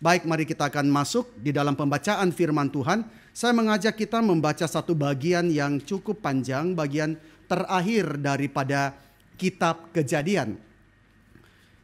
Baik, mari kita akan masuk di dalam pembacaan firman Tuhan. Saya mengajak kita membaca satu bagian yang cukup panjang, bagian terakhir daripada kitab Kejadian.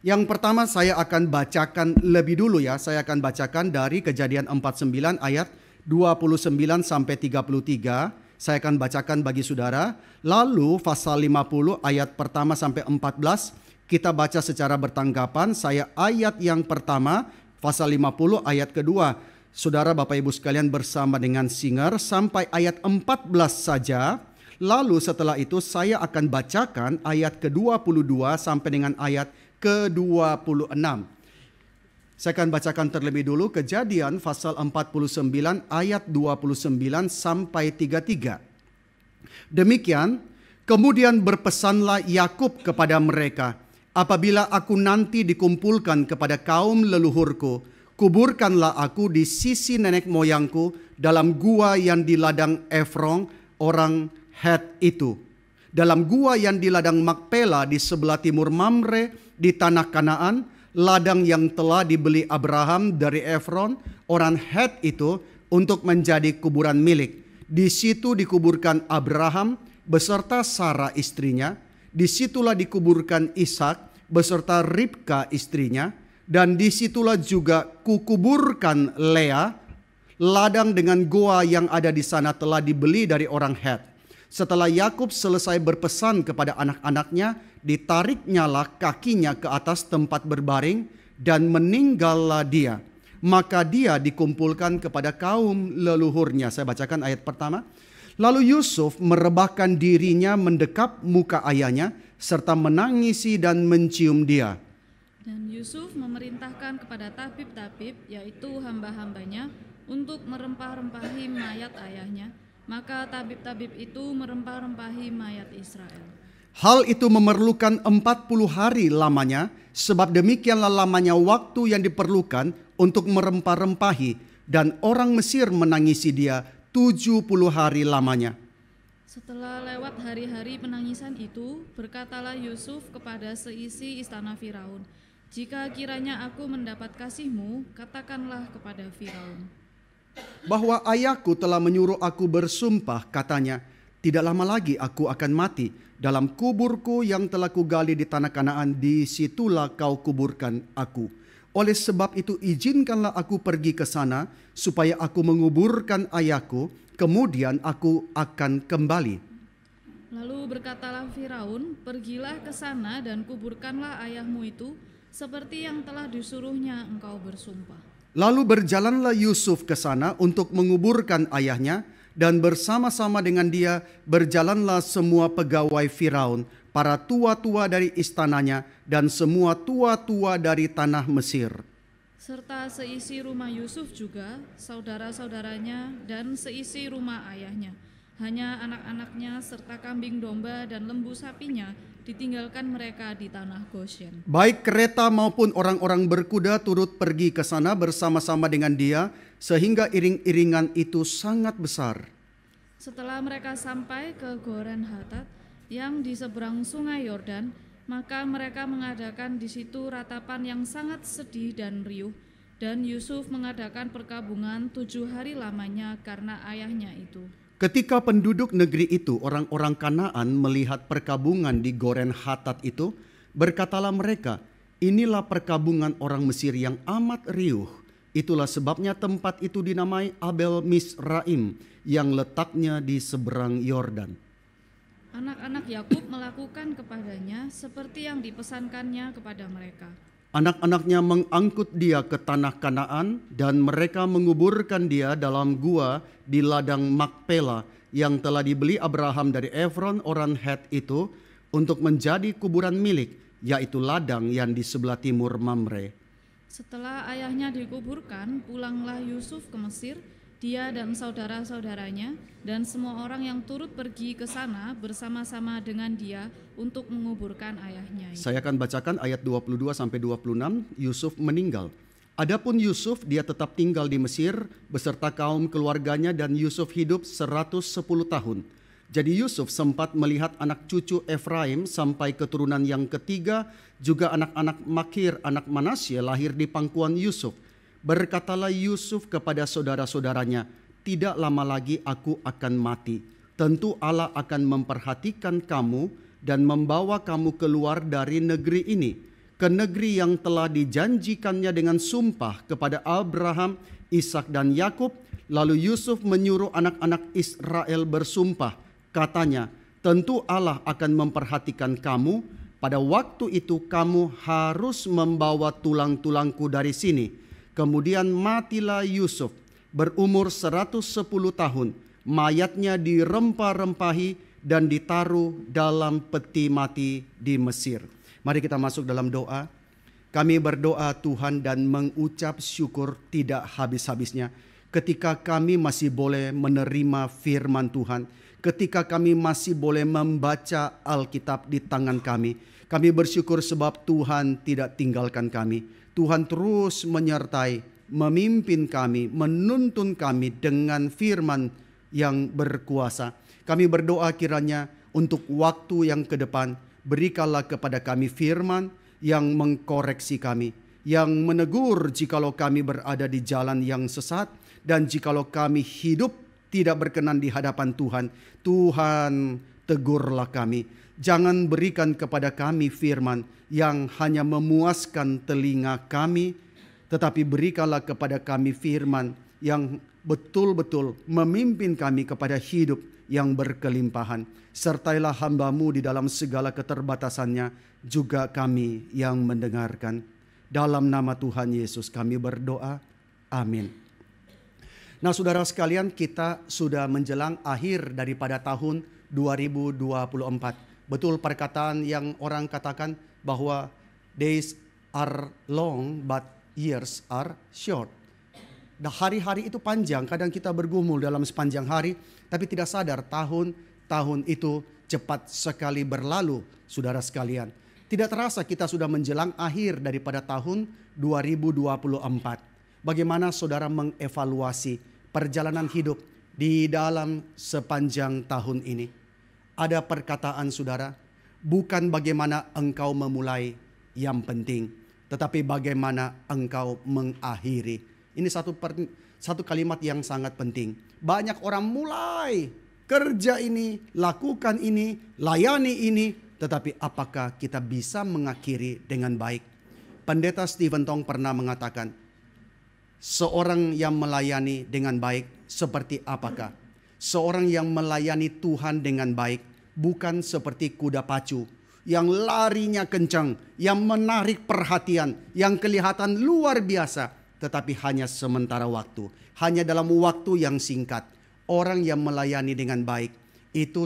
Yang pertama saya akan bacakan lebih dulu ya. Saya akan bacakan dari Kejadian 49 ayat 29 sampai 33. Saya akan bacakan bagi saudara. Lalu pasal 50 ayat pertama sampai 14 kita baca secara bertanggapan. Saya ayat yang pertama, pasal 50 ayat kedua. Saudara Bapak Ibu sekalian bersama dengan Singer sampai ayat 14 saja. Lalu setelah itu saya akan bacakan ayat ke-22 sampai dengan ayat ke-26. Saya akan bacakan terlebih dulu Kejadian pasal 49 ayat 29 sampai 33. Demikian, kemudian berpesanlah Yakub kepada mereka, apabila aku nanti dikumpulkan kepada kaum leluhurku, kuburkanlah aku di sisi nenek moyangku dalam gua yang di ladang Efron orang Het itu, dalam gua yang di ladang Makpela di sebelah timur Mamre di tanah Kanaan, ladang yang telah dibeli Abraham dari Efron orang Het itu untuk menjadi kuburan milik. Di situ dikuburkan Abraham beserta Sarah istrinya, disitulah dikuburkan Ishak beserta Ribka istrinya, dan disitulah juga kukuburkan Lea. Ladang dengan goa yang ada di sana telah dibeli dari orang Het. Setelah Yakub selesai berpesan kepada anak-anaknya, ditariknyalah kakinya ke atas tempat berbaring dan meninggallah dia. Maka dia dikumpulkan kepada kaum leluhurnya. Saya bacakan ayat pertama. Lalu Yusuf merebahkan dirinya mendekap muka ayahnya serta menangisi dan mencium dia. Dan Yusuf memerintahkan kepada tabib-tabib, yaitu hamba-hambanya, untuk merempah-rempahi mayat ayahnya. Maka tabib-tabib itu merempah-rempahi mayat Israel. Hal itu memerlukan 40 hari lamanya, sebab demikianlah lamanya waktu yang diperlukan untuk merempah-rempahi, dan orang Mesir menangisi dia 70 hari lamanya. Setelah lewat hari-hari penangisan itu, berkatalah Yusuf kepada seisi istana Firaun, "Jika kiranya aku mendapat kasihmu, katakanlah kepada Firaun bahwa ayahku telah menyuruh aku bersumpah," katanya, "tidak lama lagi aku akan mati. Dalam kuburku yang telah kugali di tanah Kanaan, disitulah kau kuburkan aku. Oleh sebab itu izinkanlah aku pergi ke sana, supaya aku menguburkan ayahku, kemudian aku akan kembali." Lalu berkatalah Firaun, "Pergilah ke sana dan kuburkanlah ayahmu itu, seperti yang telah disuruhnya engkau bersumpah." Lalu berjalanlah Yusuf ke sana untuk menguburkan ayahnya, dan bersama-sama dengan dia berjalanlah semua pegawai Firaun, para tua-tua dari istananya, dan semua tua-tua dari tanah Mesir. Serta seisi rumah Yusuf juga, saudara-saudaranya, dan seisi rumah ayahnya. Hanya anak-anaknya serta kambing domba dan lembu sapinya ditinggalkan mereka di tanah Goshen. Baik kereta maupun orang-orang berkuda turut pergi ke sana bersama-sama dengan dia, sehingga iring-iringan itu sangat besar. Setelah mereka sampai ke Goren Hatat yang di seberang sungai Yordan, maka mereka mengadakan di situ ratapan yang sangat sedih dan riuh, dan Yusuf mengadakan perkabungan 7 hari lamanya karena ayahnya itu. Ketika penduduk negeri itu, orang-orang Kanaan, melihat perkabungan di Goren Hatat itu, berkatalah mereka, "Inilah perkabungan orang Mesir yang amat riuh." Itulah sebabnya tempat itu dinamai Abel Misraim, yang letaknya di seberang Yordan. Anak-anak Yakub melakukan kepadanya seperti yang dipesankannya kepada mereka. Anak-anaknya mengangkut dia ke tanah Kanaan, dan mereka menguburkan dia dalam gua di ladang Makpela yang telah dibeli Abraham dari Efron orang Het itu untuk menjadi kuburan milik, yaitu ladang yang di sebelah timur Mamre. Setelah ayahnya dikuburkan, pulanglah Yusuf ke Mesir, dia dan saudara-saudaranya, dan semua orang yang turut pergi ke sana bersama-sama dengan dia untuk menguburkan ayahnya. Saya akan bacakan ayat 22 sampai 26. Yusuf meninggal. Adapun Yusuf, dia tetap tinggal di Mesir beserta kaum keluarganya, dan Yusuf hidup 110 tahun. Jadi Yusuf sempat melihat anak cucu Efraim sampai keturunan yang ketiga, juga anak-anak Makir, anak Manasye lahir di pangkuan Yusuf. Berkatalah Yusuf kepada saudara-saudaranya, tidak lama lagi aku akan mati. Tentu Allah akan memperhatikan kamu dan membawa kamu keluar dari negeri ini, ke negeri yang telah dijanjikannya dengan sumpah kepada Abraham, Ishak dan Yakub. Lalu Yusuf menyuruh anak-anak Israel bersumpah, katanya, tentu Allah akan memperhatikan kamu. Pada waktu itu kamu harus membawa tulang-tulangku dari sini. Kemudian matilah Yusuf berumur 110 tahun. Mayatnya dirempah-rempahi dan ditaruh dalam peti mati di Mesir. Mari kita masuk dalam doa. Kami berdoa Tuhan dan mengucap syukur tidak habis-habisnya ketika kami masih boleh menerima firman Tuhan, ketika kami masih boleh membaca Alkitab di tangan kami. Kami bersyukur sebab Tuhan tidak tinggalkan kami. Tuhan terus menyertai, memimpin kami, menuntun kami dengan firman yang berkuasa. Kami berdoa kiranya untuk waktu yang ke depan, berikanlah kepada kami firman yang mengkoreksi kami, yang menegur jikalau kami berada di jalan yang sesat, dan jikalau kami hidup tidak berkenan di hadapan Tuhan. Tuhan, tegurlah kami. Jangan berikan kepada kami firman yang hanya memuaskan telinga kami, tetapi berikanlah kepada kami firman yang betul-betul memimpin kami kepada hidup yang berkelimpahan. Sertailah hamba-Mu di dalam segala keterbatasannya, juga kami yang mendengarkan. Dalam nama Tuhan Yesus kami berdoa. Amin. Nah saudara sekalian, kita sudah menjelang akhir daripada tahun 2024. Betul perkataan yang orang katakan bahwa days are long but years are short. Hari-hari itu panjang, kadang kita bergumul dalam sepanjang hari, tapi tidak sadar tahun-tahun itu cepat sekali berlalu, saudara sekalian. Tidak terasa kita sudah menjelang akhir daripada tahun 2024. Bagaimana saudara mengevaluasi perjalanan hidup di dalam sepanjang tahun ini? Ada perkataan saudara, bukan bagaimana engkau memulai yang penting, tetapi bagaimana engkau mengakhiri. Ini satu kalimat yang sangat penting. Banyak orang mulai kerja ini, lakukan ini, layani ini, tetapi apakah kita bisa mengakhiri dengan baik? Pendeta Stephen Tong pernah mengatakan, seorang yang melayani dengan baik seperti apakah? Seorang yang melayani Tuhan dengan baik bukan seperti kuda pacu yang larinya kencang, yang menarik perhatian, yang kelihatan luar biasa, tetapi hanya sementara waktu, hanya dalam waktu yang singkat. Orang yang melayani dengan baik itu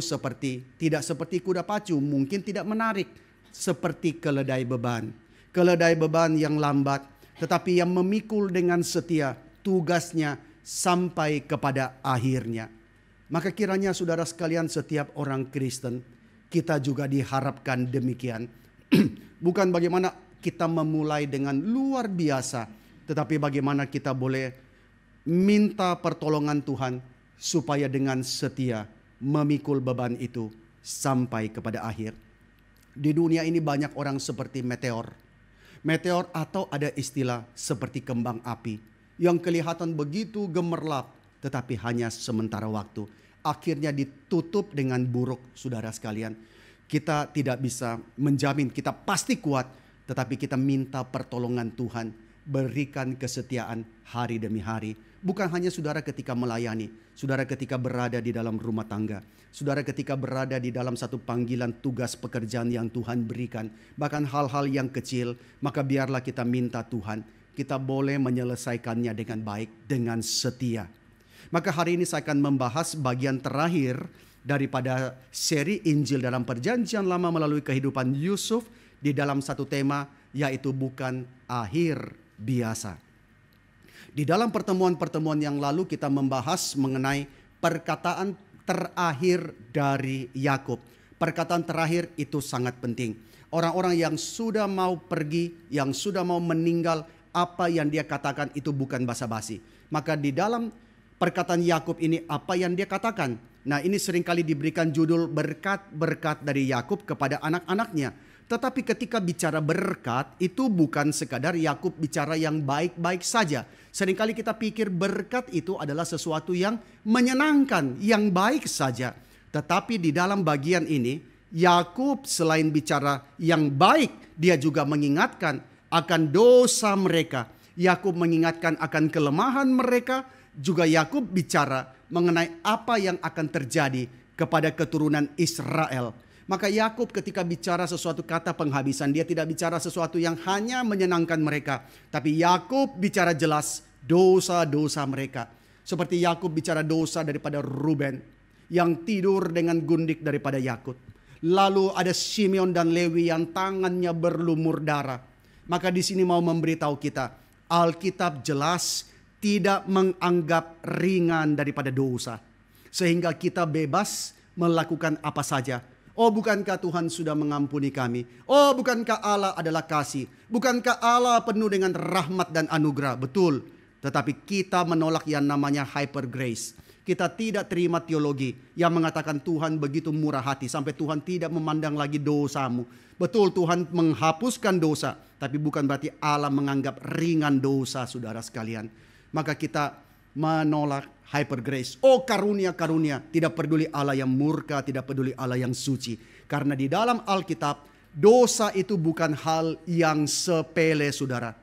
tidak seperti kuda pacu, mungkin tidak menarik, seperti keledai beban. Keledai beban yang lambat, tetapi yang memikul dengan setia tugasnya sampai kepada akhirnya. Maka kiranya saudara sekalian, setiap orang Kristen, kita juga diharapkan demikian. Bukan bagaimana kita memulai dengan luar biasa, tetapi bagaimana kita boleh minta pertolongan Tuhan supaya dengan setia memikul beban itu sampai kepada akhir. Di dunia ini banyak orang seperti meteor. Meteor atau ada istilah seperti kembang api yang kelihatan begitu gemerlap, tetapi hanya sementara waktu. Akhirnya ditutup dengan buruk, saudara sekalian. Kita tidak bisa menjamin kita pasti kuat, tetapi kita minta pertolongan Tuhan. Berikan kesetiaan hari demi hari. Bukan hanya saudara ketika melayani, saudara ketika berada di dalam rumah tangga, saudara ketika berada di dalam satu panggilan tugas pekerjaan yang Tuhan berikan. Bahkan hal-hal yang kecil, maka biarlah kita minta Tuhan, kita boleh menyelesaikannya dengan baik, dengan setia. Maka hari ini saya akan membahas bagian terakhir daripada seri Injil dalam Perjanjian Lama melalui kehidupan Yusuf di dalam satu tema, yaitu bukan akhir biasa. Di dalam pertemuan-pertemuan yang lalu kita membahas mengenai perkataan terakhir dari Yakub. Perkataan terakhir itu sangat penting. Orang-orang yang sudah mau pergi, yang sudah mau meninggal, apa yang dia katakan itu bukan basa-basi. Maka di dalam perkataan Yakub ini apa yang dia katakan? Nah, ini seringkali diberikan judul berkat-berkat dari Yakub kepada anak-anaknya. Tetapi ketika bicara berkat, itu bukan sekadar Yakub bicara yang baik-baik saja. Seringkali kita pikir berkat itu adalah sesuatu yang menyenangkan, yang baik saja. Tetapi di dalam bagian ini, Yakub selain bicara yang baik, dia juga mengingatkan akan dosa mereka. Yakub mengingatkan akan kelemahan mereka. Juga Yakub bicara mengenai apa yang akan terjadi kepada keturunan Israel. Maka Yakub ketika bicara sesuatu kata penghabisan, dia tidak bicara sesuatu yang hanya menyenangkan mereka. Tapi Yakub bicara jelas dosa-dosa mereka. Seperti Yakub bicara dosa daripada Ruben yang tidur dengan gundik daripada Yakub. Lalu ada Simeon dan Lewi yang tangannya berlumur darah. Maka di sini mau memberitahu kita, Alkitab jelas tidak menganggap ringan daripada dosa. Sehingga kita bebas melakukan apa saja. Oh, bukankah Tuhan sudah mengampuni kami? Oh, bukankah Allah adalah kasih? Bukankah Allah penuh dengan rahmat dan anugerah? Betul. Tetapi kita menolak yang namanya hyper grace. Kita tidak terima teologi yang mengatakan Tuhan begitu murah hati sampai Tuhan tidak memandang lagi dosamu. Betul, Tuhan menghapuskan dosa, tapi bukan berarti Allah menganggap ringan dosa, saudara sekalian. Maka kita menolak hyper grace. Oh, karunia-karunia, tidak peduli Allah yang murka, tidak peduli Allah yang suci. Karena di dalam Alkitab, dosa itu bukan hal yang sepele, saudara.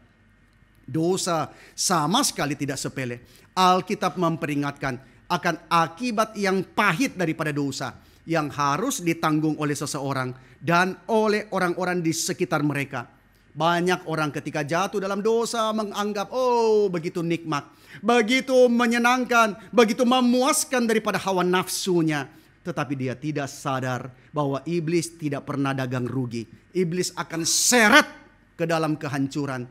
Dosa sama sekali tidak sepele. Alkitab memperingatkan akan akibat yang pahit daripada dosa yang harus ditanggung oleh seseorang dan oleh orang-orang di sekitar mereka. Banyak orang ketika jatuh dalam dosa menganggap, oh begitu nikmat, begitu menyenangkan, begitu memuaskan daripada hawa nafsunya. Tetapi dia tidak sadar bahwa iblis tidak pernah dagang rugi. Iblis akan seret ke dalam kehancuran.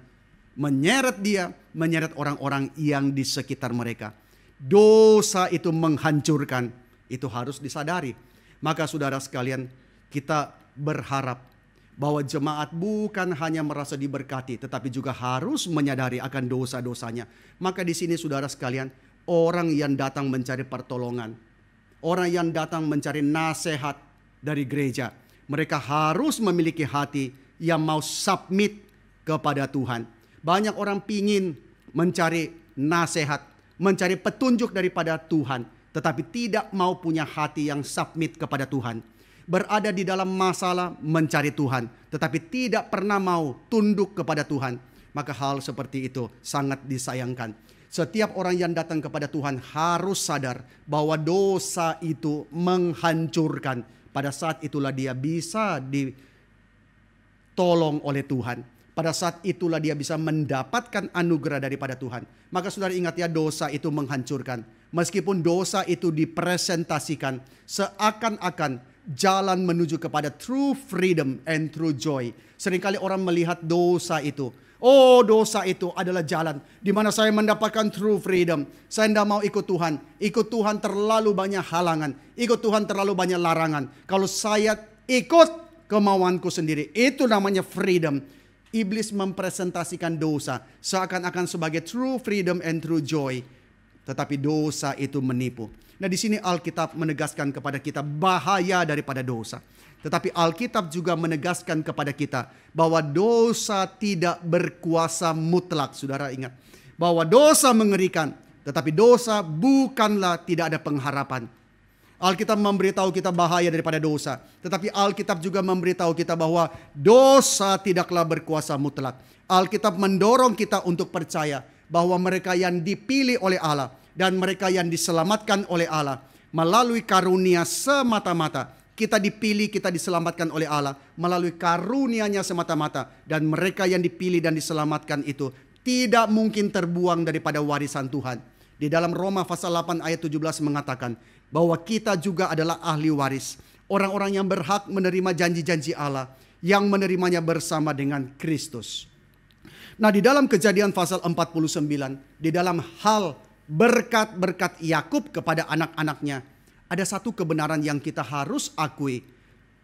Menyeret dia, menyeret orang-orang yang di sekitar mereka. Dosa itu menghancurkan, itu harus disadari. Maka saudara sekalian, kita berharap bahwa jemaat bukan hanya merasa diberkati, tetapi juga harus menyadari akan dosa-dosanya. Maka di sini saudara sekalian, orang yang datang mencari pertolongan, orang yang datang mencari nasihat dari gereja, mereka harus memiliki hati yang mau submit kepada Tuhan. Banyak orang pingin mencari nasihat, mencari petunjuk daripada Tuhan, tetapi tidak mau punya hati yang submit kepada Tuhan. Berada di dalam masalah mencari Tuhan, tetapi tidak pernah mau tunduk kepada Tuhan. Maka hal seperti itu sangat disayangkan. Setiap orang yang datang kepada Tuhan harus sadar bahwa dosa itu menghancurkan. Pada saat itulah dia bisa ditolong oleh Tuhan. Pada saat itulah dia bisa mendapatkan anugerah daripada Tuhan. Maka saudara ingat ya, dosa itu menghancurkan. Meskipun dosa itu dipresentasikan seakan-akan jalan menuju kepada true freedom and true joy. Seringkali orang melihat dosa itu, oh dosa itu adalah jalan di mana saya mendapatkan true freedom. Saya tidak mau ikut Tuhan. Ikut Tuhan terlalu banyak halangan. Ikut Tuhan terlalu banyak larangan. Kalau saya ikut kemauanku sendiri, itu namanya freedom. Iblis mempresentasikan dosa seakan-akan sebagai true freedom and true joy. Tetapi dosa itu menipu. Nah di sini Alkitab menegaskan kepada kita bahaya daripada dosa. Tetapi Alkitab juga menegaskan kepada kita bahwa dosa tidak berkuasa mutlak. Saudara ingat bahwa dosa mengerikan, tetapi dosa bukanlah tidak ada pengharapan. Alkitab memberitahu kita bahaya daripada dosa. Tetapi Alkitab juga memberitahu kita bahwa dosa tidaklah berkuasa mutlak. Alkitab mendorong kita untuk percaya bahwa mereka yang dipilih oleh Allah dan mereka yang diselamatkan oleh Allah melalui karunia semata-mata. Kita dipilih, kita diselamatkan oleh Allah melalui karunia-Nya semata-mata. Dan mereka yang dipilih dan diselamatkan itu tidak mungkin terbuang daripada warisan Tuhan. Di dalam Roma pasal 8 ayat 17 mengatakan bahwa kita juga adalah ahli waris. Orang-orang yang berhak menerima janji-janji Allah yang menerimanya bersama dengan Kristus. Nah di dalam Kejadian pasal 49, di dalam hal berkat-berkat Yakub kepada anak-anaknya, ada satu kebenaran yang kita harus akui,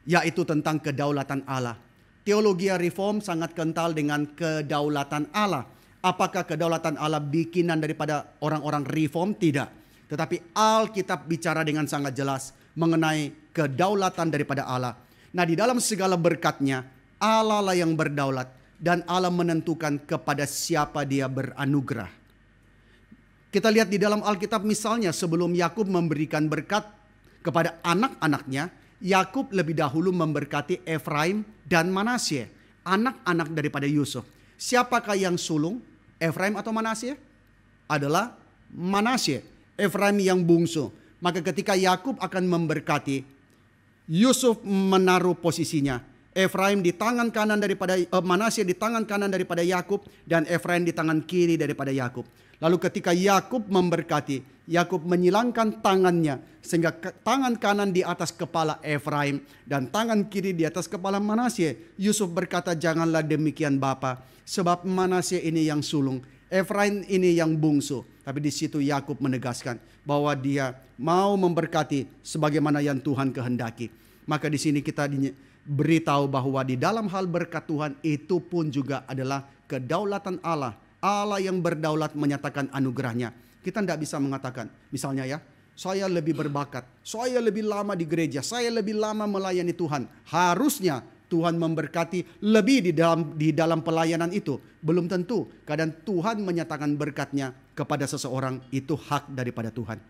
yaitu tentang kedaulatan Allah. Teologi reform sangat kental dengan kedaulatan Allah. Apakah kedaulatan Allah bikinan daripada orang-orang reform? Tidak. Tetapi Alkitab bicara dengan sangat jelas mengenai kedaulatan daripada Allah. Nah di dalam segala berkatnya, Allah lah yang berdaulat dan Allah menentukan kepada siapa dia beranugerah. Kita lihat di dalam Alkitab misalnya sebelum Yakub memberikan berkat kepada anak-anaknya, Yakub lebih dahulu memberkati Efraim dan Manasye, anak-anak daripada Yusuf. Siapakah yang sulung? Efraim atau Manasye? Adalah Manasye, Efraim yang bungsu. Maka ketika Yakub akan memberkati, Yusuf menaruh posisinya. Efraim di tangan kanan daripada Manasye di tangan kanan daripada Yakub, dan Efraim di tangan kiri daripada Yakub. Lalu ketika Yakub memberkati, Yakub menyilangkan tangannya sehingga tangan kanan di atas kepala Efraim dan tangan kiri di atas kepala Manasye. Yusuf berkata, "Janganlah demikian Bapa, sebab Manasye ini yang sulung, Efraim ini yang bungsu." Tapi di situ Yakub menegaskan bahwa dia mau memberkati sebagaimana yang Tuhan kehendaki. Maka di sini kita beritahu bahwa di dalam hal berkat Tuhan itu pun juga adalah kedaulatan Allah. Allah yang berdaulat menyatakan anugerahnya. Kita tidak bisa mengatakan, misalnya ya, saya lebih berbakat, saya lebih lama di gereja, saya lebih lama melayani Tuhan. Harusnya Tuhan memberkati lebih di dalam pelayanan itu. Belum tentu. Kadang Tuhan menyatakan berkatnya kepada seseorang, itu hak daripada Tuhan.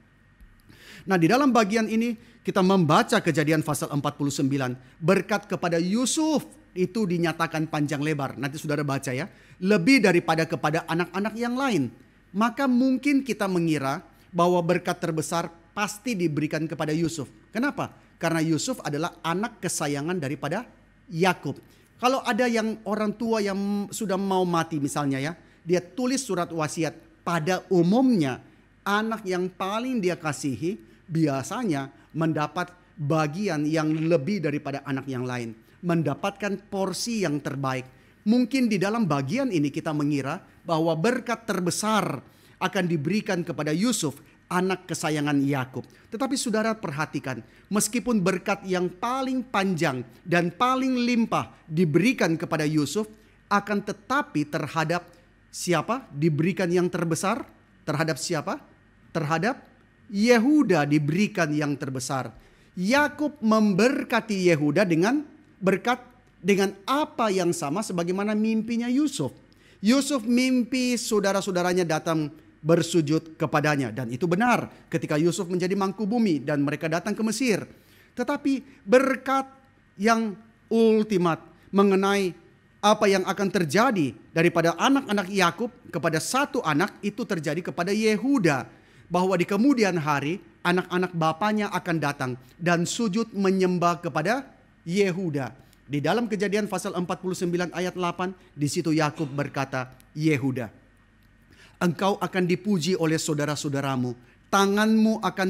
Nah, di dalam bagian ini kita membaca Kejadian pasal 49. Berkat kepada Yusuf itu dinyatakan panjang lebar. Nanti saudara baca ya. Lebih daripada kepada anak-anak yang lain. Maka mungkin kita mengira bahwa berkat terbesar pasti diberikan kepada Yusuf. Kenapa? Karena Yusuf adalah anak kesayangan daripada Yakub. Kalau ada yang orang tua yang sudah mau mati misalnya ya, dia tulis surat wasiat. Pada umumnya anak yang paling dia kasihi biasanya mendapat bagian yang lebih daripada anak yang lain. Mendapatkan porsi yang terbaik. Mungkin di dalam bagian ini kita mengira bahwa berkat terbesar akan diberikan kepada Yusuf, anak kesayangan Yakub. Tetapi saudara perhatikan, meskipun berkat yang paling panjang dan paling limpah diberikan kepada Yusuf, akan tetapi terhadap siapa diberikan yang terbesar? Terhadap siapa? Terhadap Yehuda diberikan yang terbesar. Yakub memberkati Yehuda dengan berkat dengan apa yang sama sebagaimana mimpinya Yusuf. Yusuf mimpi saudara-saudaranya datang bersujud kepadanya, dan itu benar ketika Yusuf menjadi mangku bumi dan mereka datang ke Mesir. Tetapi berkat yang ultimat mengenai apa yang akan terjadi daripada anak-anak Yakub kepada satu anak itu terjadi kepada Yehuda. Bahwa di kemudian hari anak-anak bapaknya akan datang dan sujud menyembah kepada Yehuda. Di dalam Kejadian pasal 49 ayat 8, di situ Yakub berkata, "Yehuda, engkau akan dipuji oleh saudara-saudaramu, tanganmu akan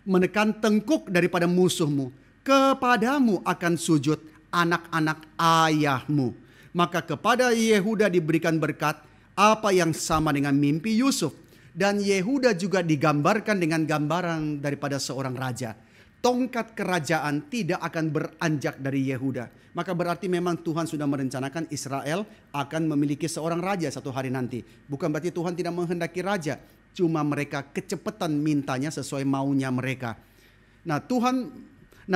menekan tengkuk daripada musuhmu, kepadamu akan sujud anak-anak ayahmu." Maka kepada Yehuda diberikan berkat apa yang sama dengan mimpi Yusuf. Dan Yehuda juga digambarkan dengan gambaran daripada seorang raja. Tongkat kerajaan tidak akan beranjak dari Yehuda. Maka berarti memang Tuhan sudah merencanakan Israel akan memiliki seorang raja satu hari nanti. Bukan berarti Tuhan tidak menghendaki raja. Cuma mereka kecepatan mintanya sesuai maunya mereka. Nah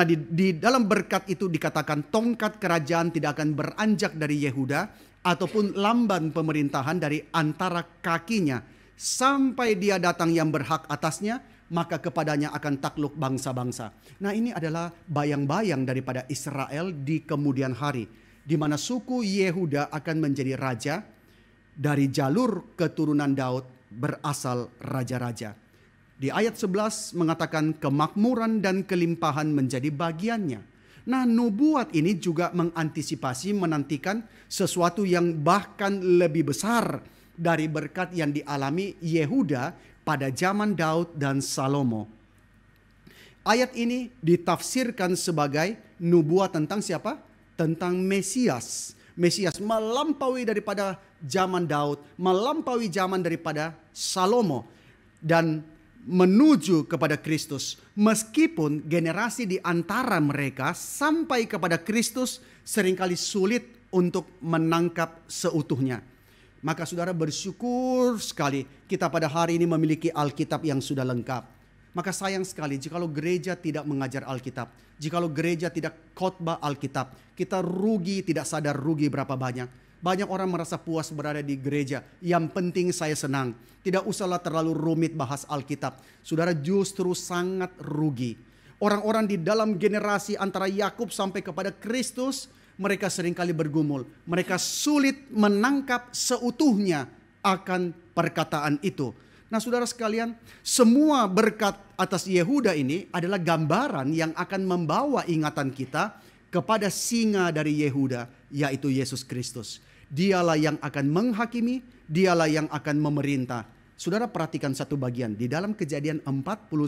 di dalam berkat itu dikatakan tongkat kerajaan tidak akan beranjak dari Yehuda. Ataupun lamban pemerintahan dari antara kakinya. Sampai dia datang yang berhak atasnya, maka kepadanya akan takluk bangsa-bangsa. Nah, ini adalah bayang-bayang daripada Israel di kemudian hari, di mana suku Yehuda akan menjadi raja. Dari jalur keturunan Daud berasal raja-raja. Di ayat 11 mengatakan kemakmuran dan kelimpahan menjadi bagiannya. Nah, nubuat ini juga mengantisipasi menantikan sesuatu yang bahkan lebih besar dari berkat yang dialami Yehuda pada zaman Daud dan Salomo. Ayat ini ditafsirkan sebagai nubuat tentang siapa? Tentang Mesias. Mesias melampaui daripada zaman Daud, melampaui zaman daripada Salomo, dan menuju kepada Kristus. Meskipun generasi di antara mereka sampai kepada Kristus seringkali sulit untuk menangkap seutuhnya. Maka saudara bersyukur sekali kita pada hari ini memiliki Alkitab yang sudah lengkap. Maka sayang sekali jikalau gereja tidak mengajar Alkitab, jikalau gereja tidak khotbah Alkitab, kita rugi, tidak sadar rugi berapa banyak. Banyak orang merasa puas berada di gereja, yang penting saya senang. Tidak usahlah terlalu rumit bahas Alkitab. Saudara, justru sangat rugi. Orang-orang di dalam generasi antara Yakub sampai kepada Kristus, mereka seringkali bergumul. Mereka sulit menangkap seutuhnya akan perkataan itu. Nah saudara sekalian, semua berkat atas Yehuda ini adalah gambaran yang akan membawa ingatan kita kepada singa dari Yehuda, yaitu Yesus Kristus. Dialah yang akan menghakimi, dialah yang akan memerintah. Saudara perhatikan satu bagian di dalam Kejadian 49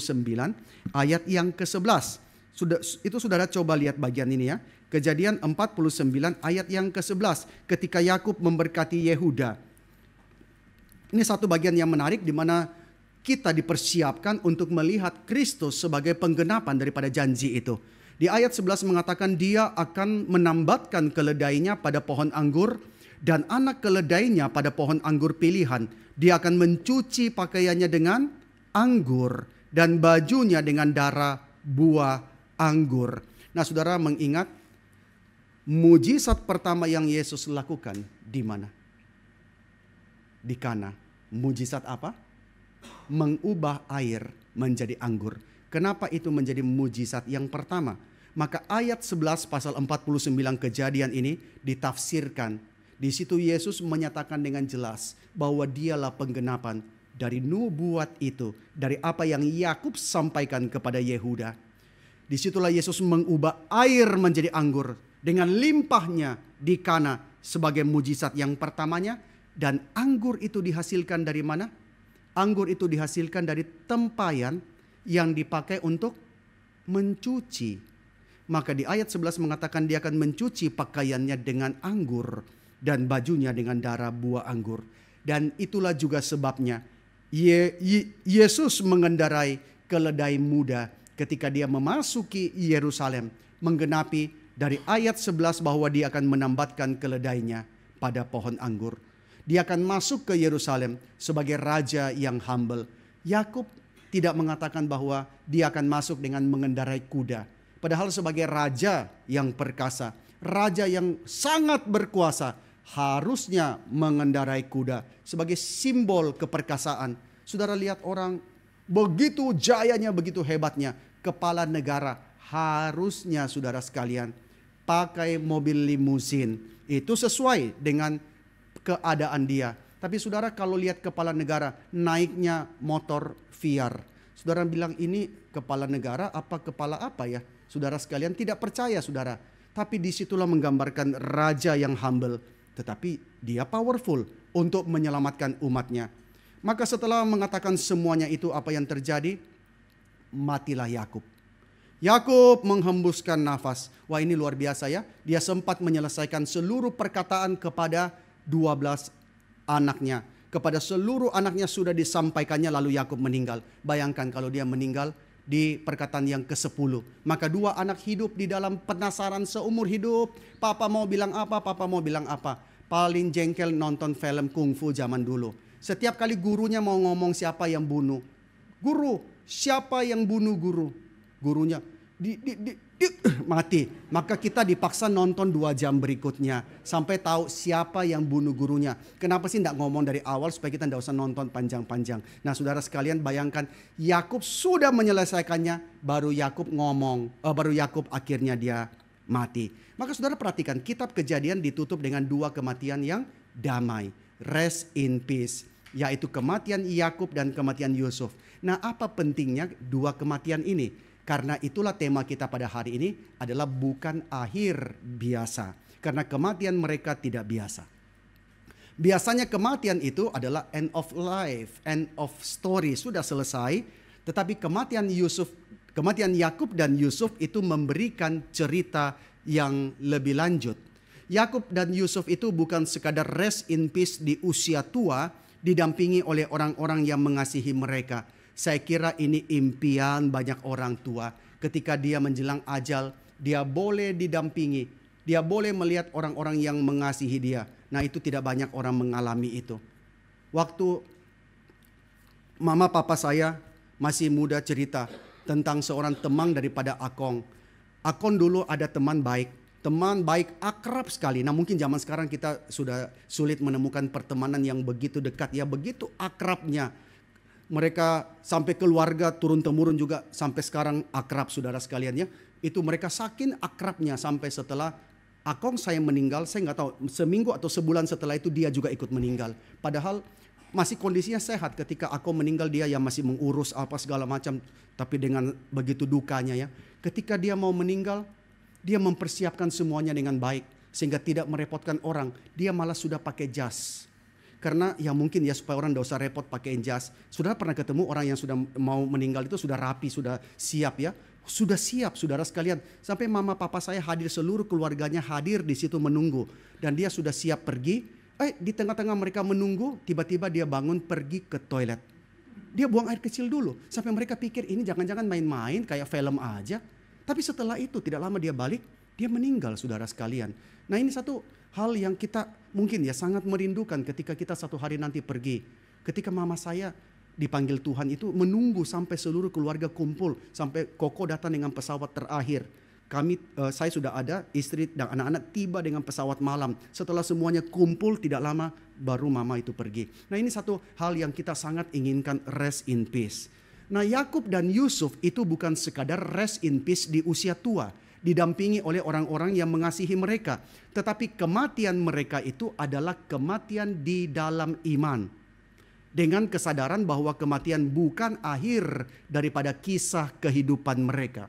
ayat yang ke-11. Itu saudara coba lihat bagian ini ya. Kejadian 49 ayat yang ke-11 ketika Yakub memberkati Yehuda. Ini satu bagian yang menarik di mana kita dipersiapkan untuk melihat Kristus sebagai penggenapan daripada janji itu. Di ayat 11 mengatakan dia akan menambatkan keledainya pada pohon anggur dan anak keledainya pada pohon anggur pilihan. Dia akan mencuci pakaiannya dengan anggur dan bajunya dengan darah buah anggur. Nah saudara mengingat mujizat pertama yang Yesus lakukan di mana? Di Kana. Mujizat apa? Mengubah air menjadi anggur. Kenapa itu menjadi mujizat yang pertama? Maka ayat 11 pasal 49 Kejadian ini ditafsirkan. Di situ Yesus menyatakan dengan jelas bahwa dialah penggenapan dari nubuat itu, dari apa yang Yakub sampaikan kepada Yehuda. Disitulah Yesus mengubah air menjadi anggur dengan limpahnya di Kana sebagai mujizat yang pertamanya. Dan anggur itu dihasilkan dari mana? Anggur itu dihasilkan dari tempayan yang dipakai untuk mencuci. Maka di ayat 11 mengatakan dia akan mencuci pakaiannya dengan anggur dan bajunya dengan darah buah anggur. Dan itulah juga sebabnya Yesus mengendarai keledai muda ketika dia memasuki Yerusalem, menggenapi dari ayat 11 bahwa dia akan menambatkan keledainya pada pohon anggur. Dia akan masuk ke Yerusalem sebagai raja yang humble. Yakub tidak mengatakan bahwa dia akan masuk dengan mengendarai kuda. Padahal sebagai raja yang perkasa, raja yang sangat berkuasa, harusnya mengendarai kuda sebagai simbol keperkasaan. Saudara lihat orang begitu jayanya, begitu hebatnya. Kepala negara harusnya saudara sekalian pakai mobil limusin. Itu sesuai dengan keadaan dia. Tapi saudara kalau lihat kepala negara naiknya motor VR. Saudara bilang ini kepala negara apa kepala apa ya? Saudara sekalian tidak percaya saudara. Tapi disitulah menggambarkan raja yang humble. Tetapi dia powerful untuk menyelamatkan umatnya. Maka setelah mengatakan semuanya itu apa yang terjadi? Matilah Yakub. Yakub menghembuskan nafas. Wah ini luar biasa ya. Dia sempat menyelesaikan seluruh perkataan kepada 12 anaknya. Kepada seluruh anaknya sudah disampaikannya lalu Yakub meninggal. Bayangkan kalau dia meninggal di perkataan yang ke-10. Maka 2 anak hidup di dalam penasaran seumur hidup. Papa mau bilang apa, papa mau bilang apa. Paling jengkel nonton film kungfu zaman dulu. Setiap kali gurunya mau ngomong siapa yang bunuh. Guru, siapa yang bunuh guru? Gurunya mati. Maka kita dipaksa nonton 2 jam berikutnya sampai tahu siapa yang bunuh gurunya. Kenapa sih tidak ngomong dari awal supaya kita tidak usah nonton panjang-panjang. Nah saudara sekalian bayangkan Yakub sudah menyelesaikannya, baru Yakub ngomong, baru Yakub akhirnya dia mati. Maka saudara perhatikan kitab Kejadian ditutup dengan 2 kematian yang damai, rest in peace, yaitu kematian Yakub dan kematian Yusuf. Nah apa pentingnya 2 kematian ini? Karena itulah tema kita pada hari ini adalah bukan akhir biasa. Karena kematian mereka tidak biasa. Biasanya kematian itu adalah end of life, end of story, sudah selesai. Tetapi kematian Yakub dan Yusuf itu memberikan cerita yang lebih lanjut. Yakub dan Yusuf itu bukan sekadar rest in peace di usia tua, didampingi oleh orang-orang yang mengasihi mereka. Saya kira ini impian banyak orang tua. Ketika dia menjelang ajal, dia boleh didampingi. Dia boleh melihat orang-orang yang mengasihi dia. Nah itu tidak banyak orang mengalami itu. Waktu mama papa saya masih muda cerita tentang seorang teman daripada Akong. Akong dulu ada teman baik akrab sekali. Nah mungkin zaman sekarang kita sudah sulit menemukan pertemanan yang begitu dekat, ya begitu akrabnya. Mereka sampai keluarga turun-temurun juga sampai sekarang akrab, saudara sekalian ya. Itu mereka saking akrabnya sampai setelah Akong saya meninggal, saya nggak tahu seminggu atau sebulan setelah itu dia juga ikut meninggal. Padahal masih kondisinya sehat ketika Akong meninggal, dia yang masih mengurus apa segala macam. Tapi dengan begitu dukanya ya, ketika dia mau meninggal, dia mempersiapkan semuanya dengan baik sehingga tidak merepotkan orang. Dia malah sudah pakai jas. Karena ya mungkin ya supaya orang tidak usah repot pakai jas. Sudah pernah ketemu orang yang sudah mau meninggal itu sudah rapi, sudah siap ya. Sudah siap saudara sekalian. Sampai mama papa saya hadir, seluruh keluarganya hadir di situ menunggu. Dan dia sudah siap pergi. Di tengah-tengah mereka menunggu, tiba-tiba dia bangun pergi ke toilet. Dia buang air kecil dulu. Sampai mereka pikir ini jangan-jangan main-main kayak film aja. Tapi setelah itu tidak lama dia balik, dia meninggal saudara sekalian. Nah ini satu hal yang kita mungkin ya sangat merindukan ketika kita satu hari nanti pergi. Ketika mama saya dipanggil Tuhan itu menunggu sampai seluruh keluarga kumpul. Sampai Koko datang dengan pesawat terakhir. Saya sudah ada, istri dan anak-anak tiba dengan pesawat malam. Setelah semuanya kumpul tidak lama baru mama itu pergi. Nah ini satu hal yang kita sangat inginkan, rest in peace. Nah Yakub dan Yusuf itu bukan sekadar rest in peace di usia tua, didampingi oleh orang-orang yang mengasihi mereka. Tetapi kematian mereka itu adalah kematian di dalam iman. Dengan kesadaran bahwa kematian bukan akhir daripada kisah kehidupan mereka.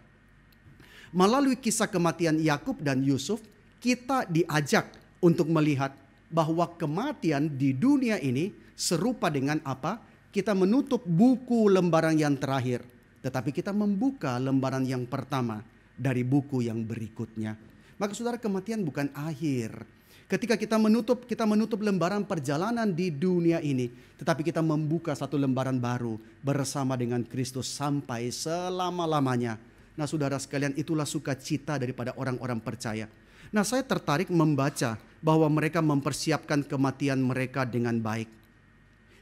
Melalui kisah kematian Yakub dan Yusuf, kita diajak untuk melihat bahwa kematian di dunia ini serupa dengan apa? Kita menutup buku lembaran yang terakhir, tetapi kita membuka lembaran yang pertama dari buku yang berikutnya. Maka saudara, kematian bukan akhir. Ketika kita menutup lembaran perjalanan di dunia ini, tetapi kita membuka satu lembaran baru bersama dengan Kristus sampai selama-lamanya. Nah saudara sekalian, itulah sukacita daripada orang-orang percaya. Nah saya tertarik membaca bahwa mereka mempersiapkan kematian mereka dengan baik.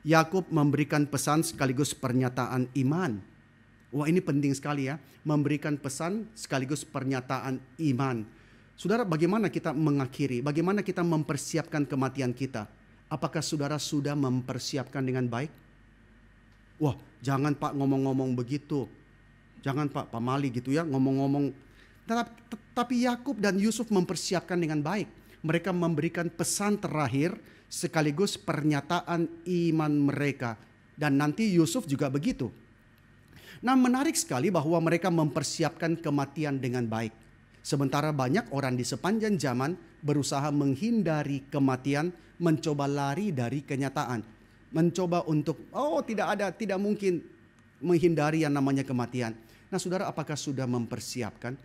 Yakub memberikan pesan sekaligus pernyataan iman. Wah ini penting sekali ya, memberikan pesan sekaligus pernyataan iman. Saudara, bagaimana kita mengakhiri, bagaimana kita mempersiapkan kematian kita? Apakah saudara sudah mempersiapkan dengan baik? Wah jangan Pak ngomong-ngomong begitu. Jangan Pak Mali gitu ya ngomong-ngomong. Tapi Yakub dan Yusuf mempersiapkan dengan baik. Mereka memberikan pesan terakhir sekaligus pernyataan iman mereka. Dan nanti Yusuf juga begitu. Nah menarik sekali bahwa mereka mempersiapkan kematian dengan baik. Sementara banyak orang di sepanjang zaman berusaha menghindari kematian, mencoba lari dari kenyataan. Mencoba untuk, tidak mungkin menghindari yang namanya kematian. Nah saudara, apakah sudah mempersiapkan?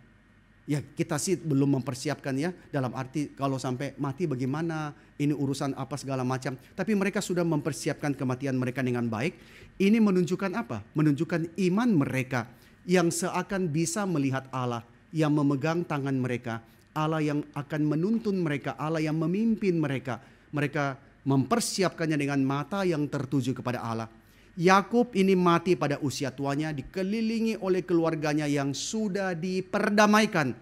Ya kita sih belum mempersiapkan ya, dalam arti kalau sampai mati bagaimana, ini urusan apa segala macam. Tapi mereka sudah mempersiapkan kematian mereka dengan baik. Ini menunjukkan apa? Menunjukkan iman mereka yang seakan bisa melihat Allah yang memegang tangan mereka, Allah yang akan menuntun mereka, Allah yang memimpin mereka. Mereka mempersiapkannya dengan mata yang tertuju kepada Allah. Yakub ini mati pada usia tuanya, dikelilingi oleh keluarganya yang sudah diperdamaikan.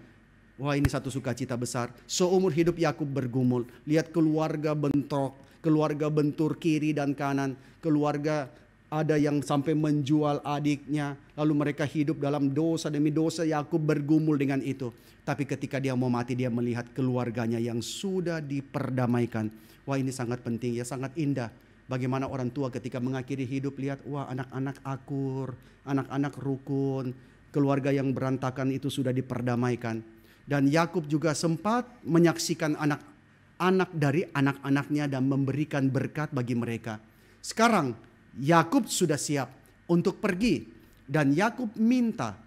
Wah ini satu sukacita besar. Seumur hidup Yakub bergumul. Lihat keluarga bentrok, keluarga bentur kiri dan kanan. Keluarga ada yang sampai menjual adiknya. Lalu mereka hidup dalam dosa demi dosa. Yakub bergumul dengan itu. Tapi ketika dia mau mati, dia melihat keluarganya yang sudah diperdamaikan. Wah ini sangat penting ya, sangat indah. Bagaimana orang tua ketika mengakhiri hidup, lihat wah anak-anak akur, anak-anak rukun, keluarga yang berantakan itu sudah diperdamaikan. Dan Yakub juga sempat menyaksikan anak-anak dari anak-anaknya dan memberikan berkat bagi mereka. Sekarang Yakub sudah siap untuk pergi dan Yakub minta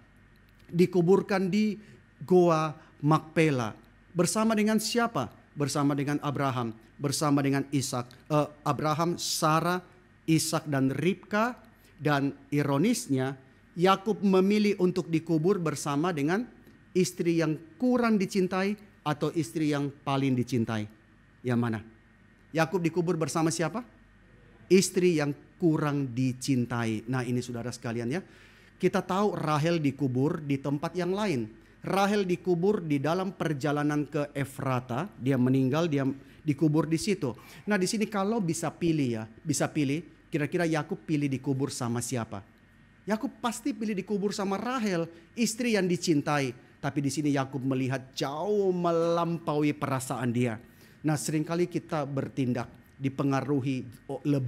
dikuburkan di Goa Makpela bersama dengan siapa? Bersama dengan Abraham, bersama dengan Abraham, Sarah, Ishak dan Ribka. Dan ironisnya Yakub memilih untuk dikubur bersama dengan istri yang kurang dicintai atau istri yang paling dicintai. Yang mana? Yakub dikubur bersama siapa? Istri yang kurang dicintai. Nah ini saudara sekalian ya. Kita tahu Rahel dikubur di tempat yang lain. Rahel dikubur di dalam perjalanan ke Efrata. Dia meninggal, dia dikubur di situ. Nah di sini kalau bisa pilih ya, bisa pilih. Kira-kira Yakub pilih dikubur sama siapa? Yakub pasti pilih dikubur sama Rahel, istri yang dicintai. Tapi di sini Yakub melihat jauh melampaui perasaan dia. Nah seringkali kita bertindak dipengaruhi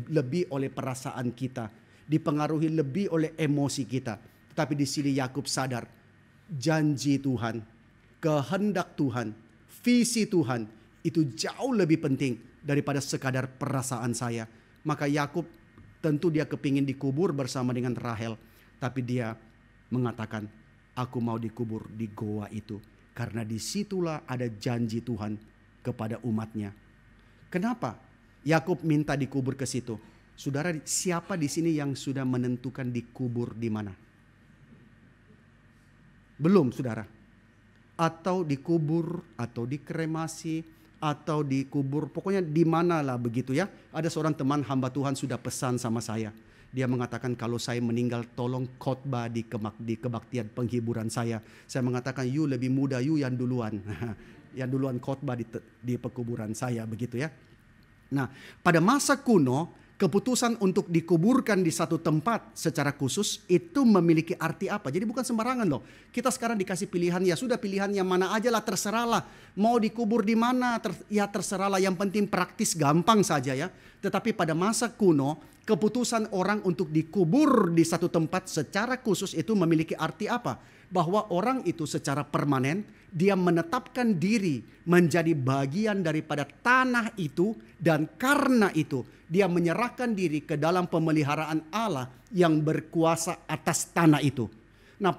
lebih oleh perasaan kita, dipengaruhi lebih oleh emosi kita. Tetapi di sini Yakub sadar janji Tuhan, kehendak Tuhan, visi Tuhan itu jauh lebih penting daripada sekadar perasaan saya. Maka Yakub tentu dia kepingin dikubur bersama dengan Rahel. Tapi dia mengatakan, aku mau dikubur di goa itu. Karena disitulah ada janji Tuhan kepada umatnya. Kenapa Yakub minta dikubur ke situ? Saudara, siapa di sini yang sudah menentukan dikubur di mana? Belum, saudara. Atau dikubur, atau dikremasi, atau dikubur, pokoknya di mana lah begitu ya. Ada seorang teman hamba Tuhan sudah pesan sama saya. Dia mengatakan kalau saya meninggal tolong khotbah di kebaktian penghiburan saya. Saya mengatakan you lebih muda, you yang duluan. Yang duluan khotbah di pekuburan saya begitu ya. Nah pada masa kuno keputusan untuk dikuburkan di satu tempat secara khusus itu memiliki arti apa? Jadi bukan sembarangan loh. Kita sekarang dikasih pilihan, ya sudah pilihannya mana aja lah, terserahlah. Mau dikubur di mana, ya terserahlah. Yang penting praktis, gampang saja ya. Tetapi pada masa kuno keputusan orang untuk dikubur di satu tempat secara khusus itu memiliki arti apa? Bahwa orang itu secara permanen dia menetapkan diri menjadi bagian daripada tanah itu, dan karena itu dia menyerahkan diri ke dalam pemeliharaan Allah yang berkuasa atas tanah itu. Nah,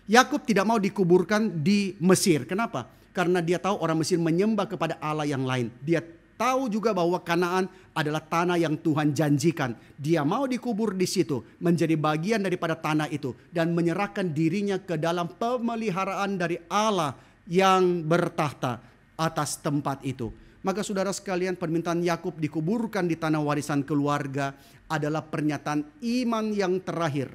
Yakub tidak mau dikuburkan di Mesir. Kenapa? Karena dia tahu orang Mesir menyembah kepada Allah yang lain. Dia tahu juga bahwa Kanaan adalah tanah yang Tuhan janjikan. Dia mau dikubur di situ, menjadi bagian daripada tanah itu, dan menyerahkan dirinya ke dalam pemeliharaan dari Allah yang bertahta atas tempat itu. Maka saudara sekalian, permintaan Yakub dikuburkan di tanah warisan keluarga adalah pernyataan iman yang terakhir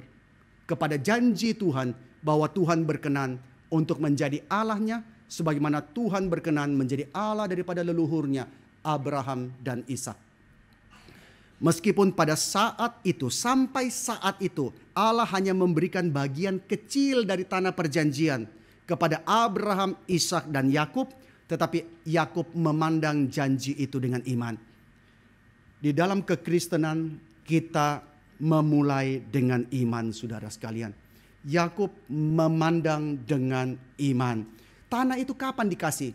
kepada janji Tuhan bahwa Tuhan berkenan untuk menjadi Allahnya, sebagaimana Tuhan berkenan menjadi Allah daripada leluhurnya Abraham dan Ishak. Meskipun pada saat itu, sampai saat itu Allah hanya memberikan bagian kecil dari tanah perjanjian kepada Abraham, Ishak dan Yakub, tetapi Yakub memandang janji itu dengan iman. Di dalam kekristenan kita memulai dengan iman, saudara sekalian. Yakub memandang dengan iman. Tanah itu kapan dikasih?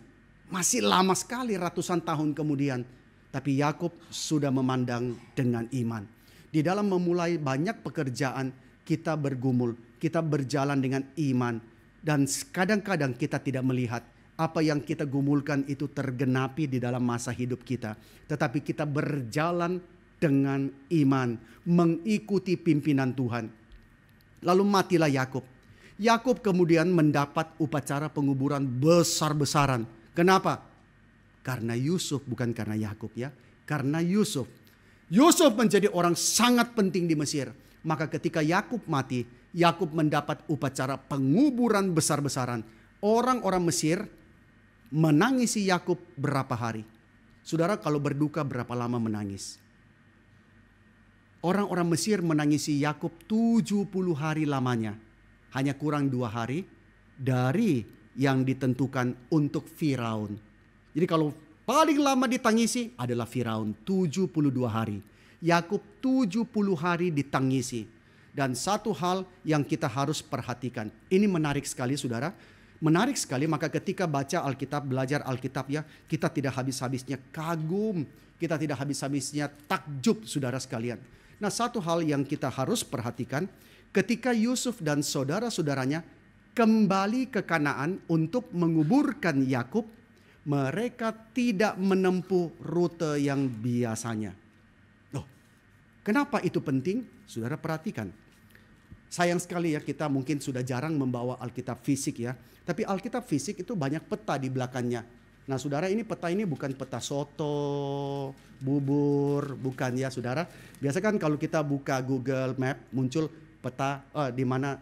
Masih lama sekali, ratusan tahun kemudian. Tapi Yakub sudah memandang dengan iman. Di dalam memulai banyak pekerjaan kita bergumul, kita berjalan dengan iman. Dan kadang-kadang kita tidak melihat apa yang kita gumulkan itu tergenapi di dalam masa hidup kita. Tetapi kita berjalan dengan iman, mengikuti pimpinan Tuhan. Lalu matilah Yakub. Yakub kemudian mendapat upacara penguburan besar-besaran. Kenapa? Karena Yusuf, bukan karena Yakub ya. Karena Yusuf. Yusuf menjadi orang sangat penting di Mesir. Maka ketika Yakub mati, Yakub mendapat upacara penguburan besar-besaran. Orang-orang Mesir menangisi Yakub berapa hari? Saudara, kalau berduka berapa lama menangis? Orang-orang Mesir menangisi Yakub 70 hari lamanya. Hanya kurang 2 hari dari yang ditentukan untuk Firaun. Jadi kalau paling lama ditangisi adalah Firaun, 72 hari. Yakub 70 hari ditangisi. Dan satu hal yang kita harus perhatikan. Ini menarik sekali saudara. Menarik sekali, maka ketika baca Alkitab, belajar Alkitab ya, kita tidak habis-habisnya kagum. Kita tidak habis-habisnya takjub saudara sekalian. Nah satu hal yang kita harus perhatikan. Ketika Yusuf dan saudara-saudaranya kembali ke Kanaan untuk menguburkan Yakub, mereka tidak menempuh rute yang biasanya. Loh, kenapa itu penting? Saudara perhatikan. Sayang sekali ya, kita mungkin sudah jarang membawa Alkitab fisik ya. Tapi Alkitab fisik itu banyak peta di belakangnya. Nah saudara, ini peta ini bukan peta soto, bubur, bukan ya saudara. Biasa kan kalau kita buka Google Map muncul peta di mana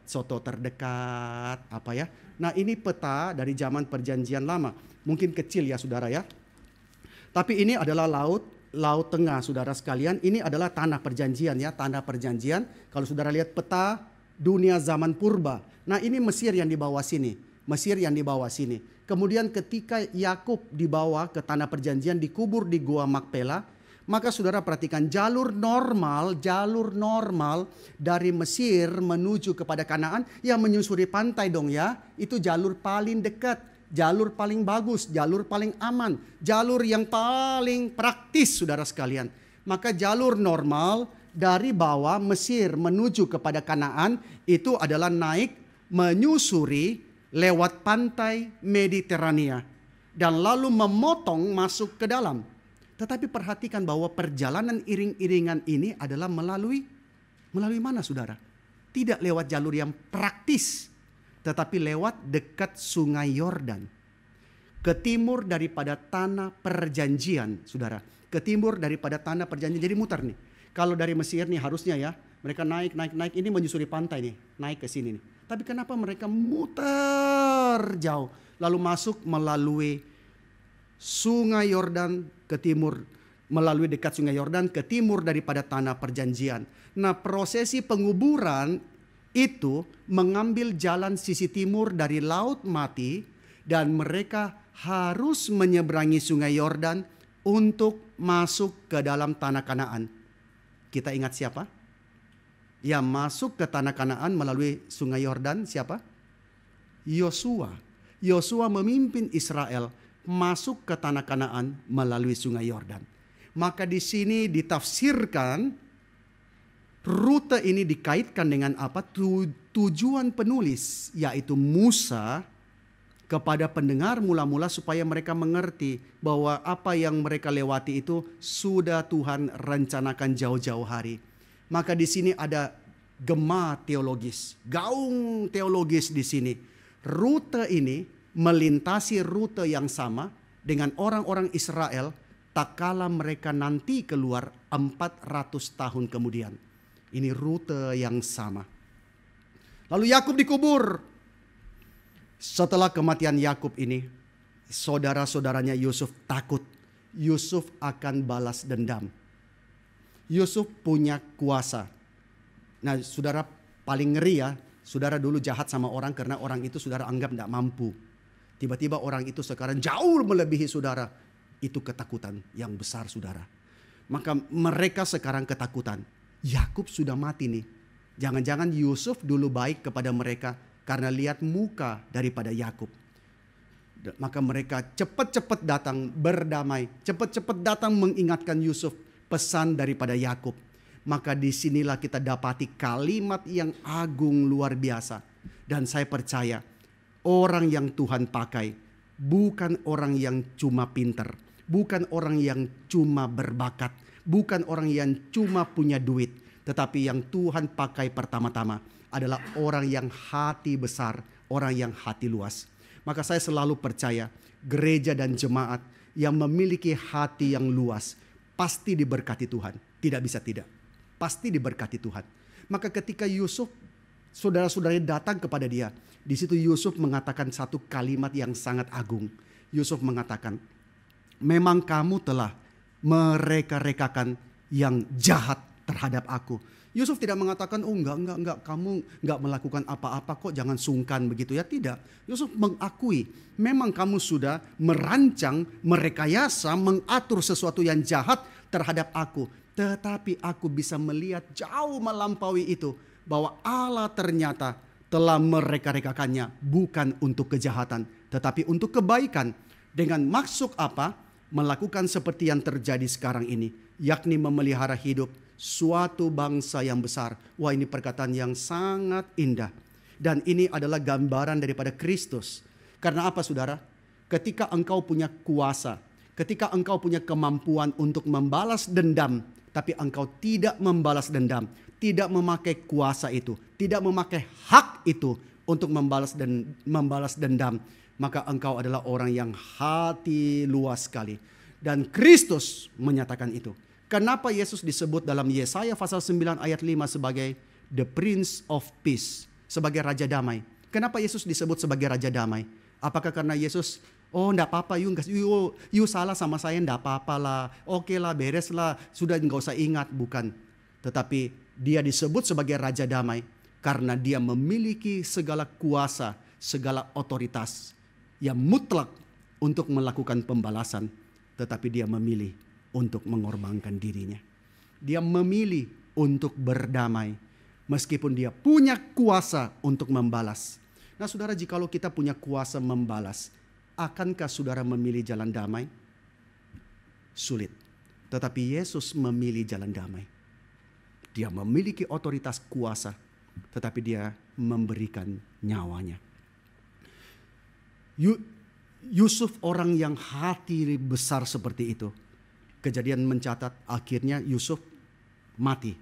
soto terdekat apa ya. Nah ini peta dari zaman perjanjian lama. Mungkin kecil ya saudara ya. Tapi ini adalah Laut Tengah saudara sekalian. Ini adalah tanah perjanjian ya, tanah perjanjian. Kalau saudara lihat peta dunia zaman purba. Nah ini Mesir yang di bawah sini. Mesir yang di bawah sini. Kemudian ketika Yakub dibawa ke tanah perjanjian, dikubur di Gua Makpela, maka saudara perhatikan jalur normal dari Mesir menuju kepada Kanaan, ya menyusuri pantai dong ya. Itu jalur paling dekat, jalur paling bagus, jalur paling aman, jalur yang paling praktis saudara sekalian. Maka jalur normal dari bawah Mesir menuju kepada Kanaan itu adalah naik menyusuri lewat pantai Mediterania dan lalu memotong masuk ke dalam. Tetapi perhatikan bahwa perjalanan iring-iringan ini adalah melalui mana saudara? Tidak lewat jalur yang praktis, tetapi lewat dekat sungai Yordan. Ke timur daripada tanah perjanjian saudara. Ke timur daripada tanah perjanjian. Jadi muter nih. Kalau dari Mesir nih harusnya ya, mereka naik ini menyusuri pantai nih, naik ke sini nih. Tapi kenapa mereka muter jauh lalu masuk melalui sungai Yordan ke timur, melalui dekat sungai Yordan ke timur daripada tanah perjanjian. Nah, prosesi penguburan itu mengambil jalan sisi timur dari Laut Mati dan mereka harus menyeberangi sungai Yordan untuk masuk ke dalam tanah Kanaan. Kita ingat siapa? Yang masuk ke tanah Kanaan melalui sungai Yordan siapa? Yosua. Yosua memimpin Israel masuk ke tanah Kanaan melalui sungai Yordan. Maka di sini ditafsirkan rute ini dikaitkan dengan apa? Tujuan penulis yaitu Musa kepada pendengar mula-mula supaya mereka mengerti bahwa apa yang mereka lewati itu sudah Tuhan rencanakan jauh-jauh hari. Maka di sini ada gema teologis, gaung teologis di sini. Rute ini melintasi rute yang sama dengan orang-orang Israel tak kala mereka nanti keluar 400 tahun kemudian. Ini rute yang sama. Lalu Yakub dikubur. Setelah kematian Yakub ini, saudara-saudaranya Yusuf takut. Yusuf akan balas dendam. Yusuf punya kuasa. Nah saudara paling ngeri ya. Saudara dulu jahat sama orang karena orang itu saudara anggap tidak mampu. Tiba-tiba orang itu sekarang jauh melebihi saudara. Itu ketakutan yang besar saudara. Maka mereka sekarang ketakutan. Yakub sudah mati nih. Jangan-jangan Yusuf dulu baik kepada mereka karena lihat muka daripada Yakub. Maka mereka cepat-cepat datang berdamai. Cepat-cepat datang mengingatkan Yusuf pesan daripada Yakub. Maka disinilah kita dapati kalimat yang agung luar biasa. Dan saya percaya orang yang Tuhan pakai bukan orang yang cuma pinter. Bukan orang yang cuma berbakat. Bukan orang yang cuma punya duit. Tetapi yang Tuhan pakai pertama-tama adalah orang yang hati besar. Orang yang hati luas. Maka saya selalu percaya gereja dan jemaat yang memiliki hati yang luas pasti diberkati Tuhan. Tidak bisa tidak. Pasti diberkati Tuhan. Maka ketika Yusuf, saudara-saudaranya datang kepada dia. Di situ Yusuf mengatakan satu kalimat yang sangat agung. Yusuf mengatakan, memang kamu telah mereka-rekakan yang jahat terhadap aku. Yusuf tidak mengatakan, oh enggak, kamu enggak melakukan apa-apa kok, jangan sungkan begitu ya. Tidak, Yusuf mengakui, memang kamu sudah merancang, merekayasa, mengatur sesuatu yang jahat terhadap aku. Tetapi aku bisa melihat jauh melampaui itu, bahwa Allah ternyata telah mereka-rekakannya bukan untuk kejahatan, tetapi untuk kebaikan. Dengan maksud apa? Melakukan seperti yang terjadi sekarang ini, yakni memelihara hidup suatu bangsa yang besar. Wah, ini perkataan yang sangat indah. Dan ini adalah gambaran daripada Kristus. Karena apa saudara? Ketika engkau punya kuasa, ketika engkau punya kemampuan untuk membalas dendam, tapi engkau tidak membalas dendam, tidak memakai kuasa itu, tidak memakai hak itu untuk membalas dendam, maka engkau adalah orang yang hati luas sekali. Dan Kristus menyatakan itu. Kenapa Yesus disebut dalam Yesaya pasal 9 ayat 5 sebagai the Prince of Peace, sebagai Raja Damai? Kenapa Yesus disebut sebagai Raja Damai? Apakah karena Yesus, oh enggak apa-apa, you salah sama saya, enggak apa-apa lah, oke lah, beres lah, sudah enggak usah ingat. Bukan. Tetapi dia disebut sebagai Raja Damai karena dia memiliki segala kuasa, segala otoritas yang mutlak untuk melakukan pembalasan. Tetapi dia memilih untuk mengorbankan dirinya. Dia memilih untuk berdamai meskipun dia punya kuasa untuk membalas. Nah saudara, jikalau kita punya kuasa membalas, akankah saudara memilih jalan damai? Sulit. Tetapi Yesus memilih jalan damai. Dia memiliki otoritas kuasa, tetapi dia memberikan nyawanya. Yusuf orang yang hati besar seperti itu. Kejadian mencatat akhirnya Yusuf mati.